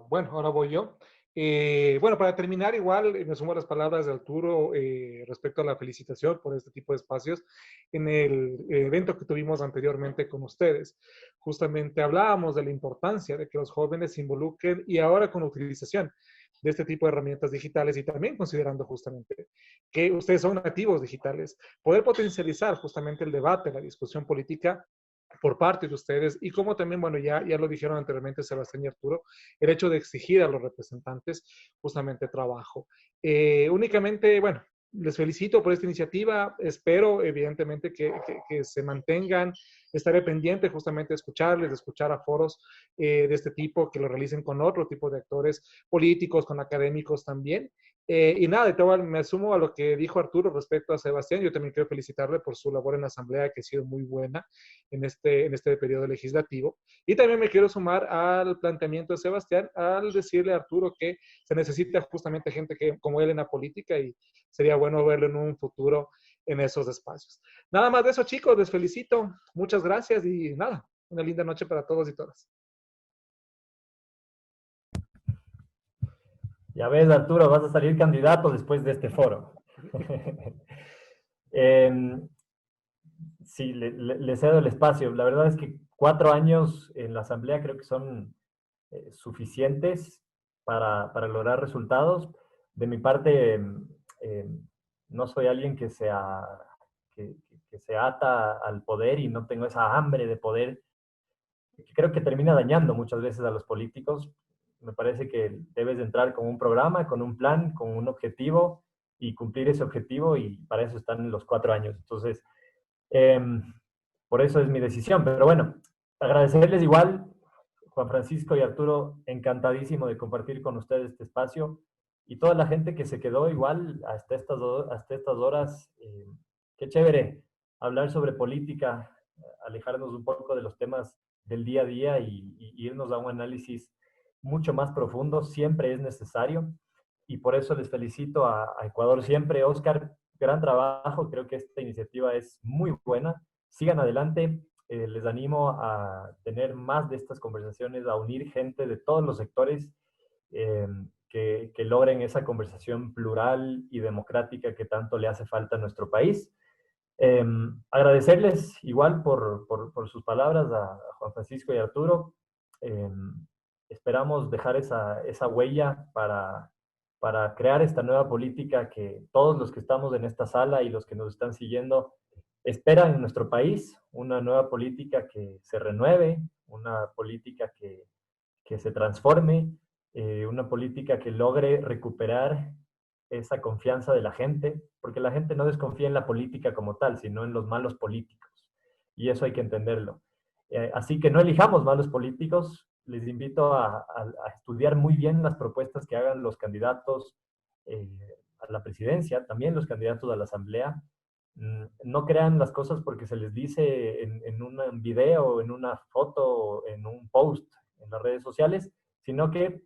Bueno, ahora voy yo. Bueno, para terminar, igual me sumo a las palabras de Arturo respecto a la felicitación por este tipo de espacios. En el evento que tuvimos anteriormente con ustedes, justamente hablábamos de la importancia de que los jóvenes se involucren y ahora con la utilización de este tipo de herramientas digitales y también considerando justamente que ustedes son nativos digitales, poder potencializar justamente el debate, la discusión política por parte de ustedes y como también, bueno, ya lo dijeron anteriormente Sebastián y Arturo, el hecho de exigir a los representantes justamente trabajo. Únicamente, bueno, les felicito por esta iniciativa, espero evidentemente que se mantengan, estaré pendiente justamente de escucharles, de escuchar a foros de este tipo, que lo realicen con otro tipo de actores políticos, con académicos también. Y nada, me sumo a lo que dijo Arturo respecto a Sebastián. Yo también quiero felicitarle por su labor en la Asamblea, que ha sido muy buena en este periodo legislativo. Y también me quiero sumar al planteamiento de Sebastián al decirle a Arturo que se necesita justamente gente como él en la política y sería bueno verlo en un futuro en esos espacios. Nada más de eso, chicos, les felicito. Muchas gracias y nada, una linda noche para todos y todas. Ya ves, Arturo, vas a salir candidato después de este foro. Sí, le cedo el espacio. La verdad es que 4 años en la Asamblea creo que son suficientes para lograr resultados. De mi parte, no soy alguien que se ata al poder y no tengo esa hambre de poder, que creo que termina dañando muchas veces a los políticos. Me parece que debes de entrar con un programa, con un plan, con un objetivo y cumplir ese objetivo, y para eso están los 4 años. Entonces, por eso es mi decisión. Pero bueno, agradecerles igual, Juan Francisco y Arturo, encantadísimo de compartir con ustedes este espacio, y toda la gente que se quedó igual hasta estas horas. Qué chévere hablar sobre política, alejarnos un poco de los temas del día a día y irnos a un análisis mucho más profundo. Siempre es necesario, y por eso les felicito a Ecuador Siempre. Oscar, gran trabajo, creo que esta iniciativa es muy buena. Sigan adelante, les animo a tener más de estas conversaciones, a unir gente de todos los sectores, que logren esa conversación plural y democrática que tanto le hace falta a nuestro país. Agradecerles igual por sus palabras a Juan Francisco y Arturo. Esperamos dejar esa huella para crear esta nueva política que todos los que estamos en esta sala y los que nos están siguiendo esperan en nuestro país. Una nueva política que se renueve, una política que se transforme, una política que logre recuperar esa confianza de la gente, porque la gente no desconfía en la política como tal, sino en los malos políticos, y eso hay que entenderlo. Así que no elijamos malos políticos. Les invito a estudiar muy bien las propuestas que hagan los candidatos a la presidencia, también los candidatos a la asamblea. No crean las cosas porque se les dice en un video, en una foto, en un post en las redes sociales, sino que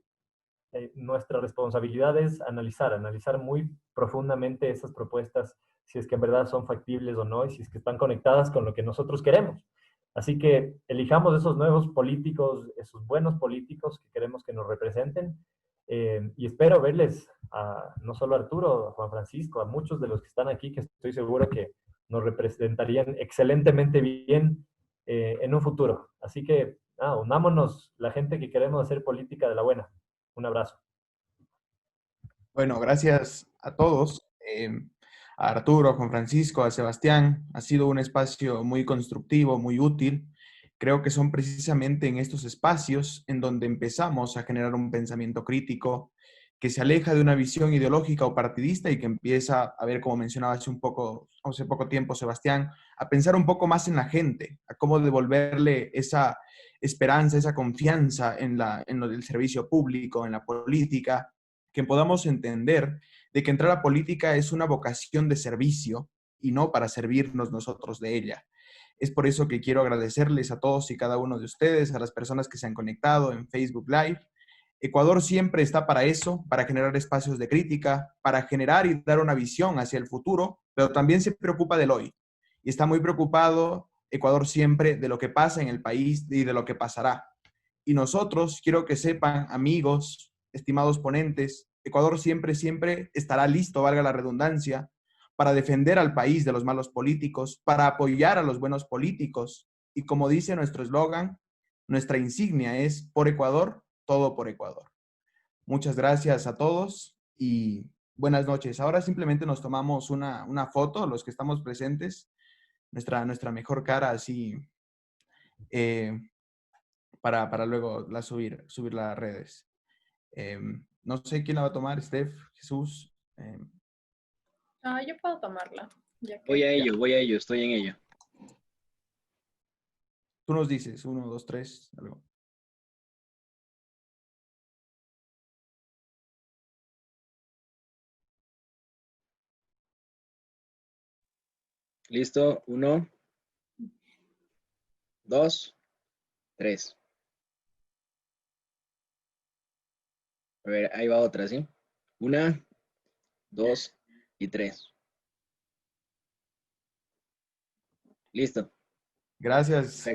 nuestra responsabilidad es analizar muy profundamente esas propuestas, si es que en verdad son factibles o no, y si es que están conectadas con lo que nosotros queremos. Así que elijamos esos nuevos políticos, esos buenos políticos que queremos que nos representen, y espero verles no solo a Arturo, a Juan Francisco, a muchos de los que están aquí, que estoy seguro que nos representarían excelentemente bien en un futuro. Así que unámonos la gente que queremos hacer política de la buena. Un abrazo. Bueno, gracias a todos, a Arturo, a Juan Francisco, a Sebastián. Ha sido un espacio muy constructivo, muy útil. Creo que son precisamente en estos espacios en donde empezamos a generar un pensamiento crítico que se aleja de una visión ideológica o partidista y que empieza a ver, como mencionaba hace poco tiempo Sebastián, a pensar un poco más en la gente, a cómo devolverle esa esperanza, esa confianza en lo del servicio público, en la política, que podamos entender de que entrar a política es una vocación de servicio y no para servirnos nosotros de ella. Es por eso que quiero agradecerles a todos y cada uno de ustedes, a las personas que se han conectado en Facebook Live. Ecuador siempre está para eso, para generar espacios de crítica, para generar y dar una visión hacia el futuro, pero también se preocupa del hoy. Y está muy preocupado Ecuador siempre de lo que pasa en el país y de lo que pasará. Y nosotros, quiero que sepan, amigos, estimados ponentes, Ecuador siempre estará listo, valga la redundancia, para defender al país de los malos políticos, para apoyar a los buenos políticos. Y como dice nuestro eslogan, nuestra insignia es por Ecuador, todo por Ecuador. Muchas gracias a todos y buenas noches. Ahora simplemente nos tomamos una foto, los que estamos presentes, nuestra mejor cara así, para luego subir las redes. No sé quién la va a tomar, Steph, Jesús. Yo puedo tomarla. Ya que... Voy a ello, estoy en ello. Tú nos dices, 1, 2, 3, algo. Listo, 1, 2, 3. A ver, ahí va otra, ¿sí? 1, 2 y 3. Listo. Gracias,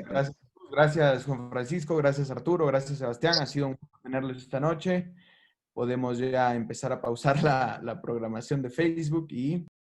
gracias Juan Francisco, gracias Arturo, gracias Sebastián. Ha sido un gusto tenerlos esta noche. Podemos ya empezar a pausar la programación de Facebook y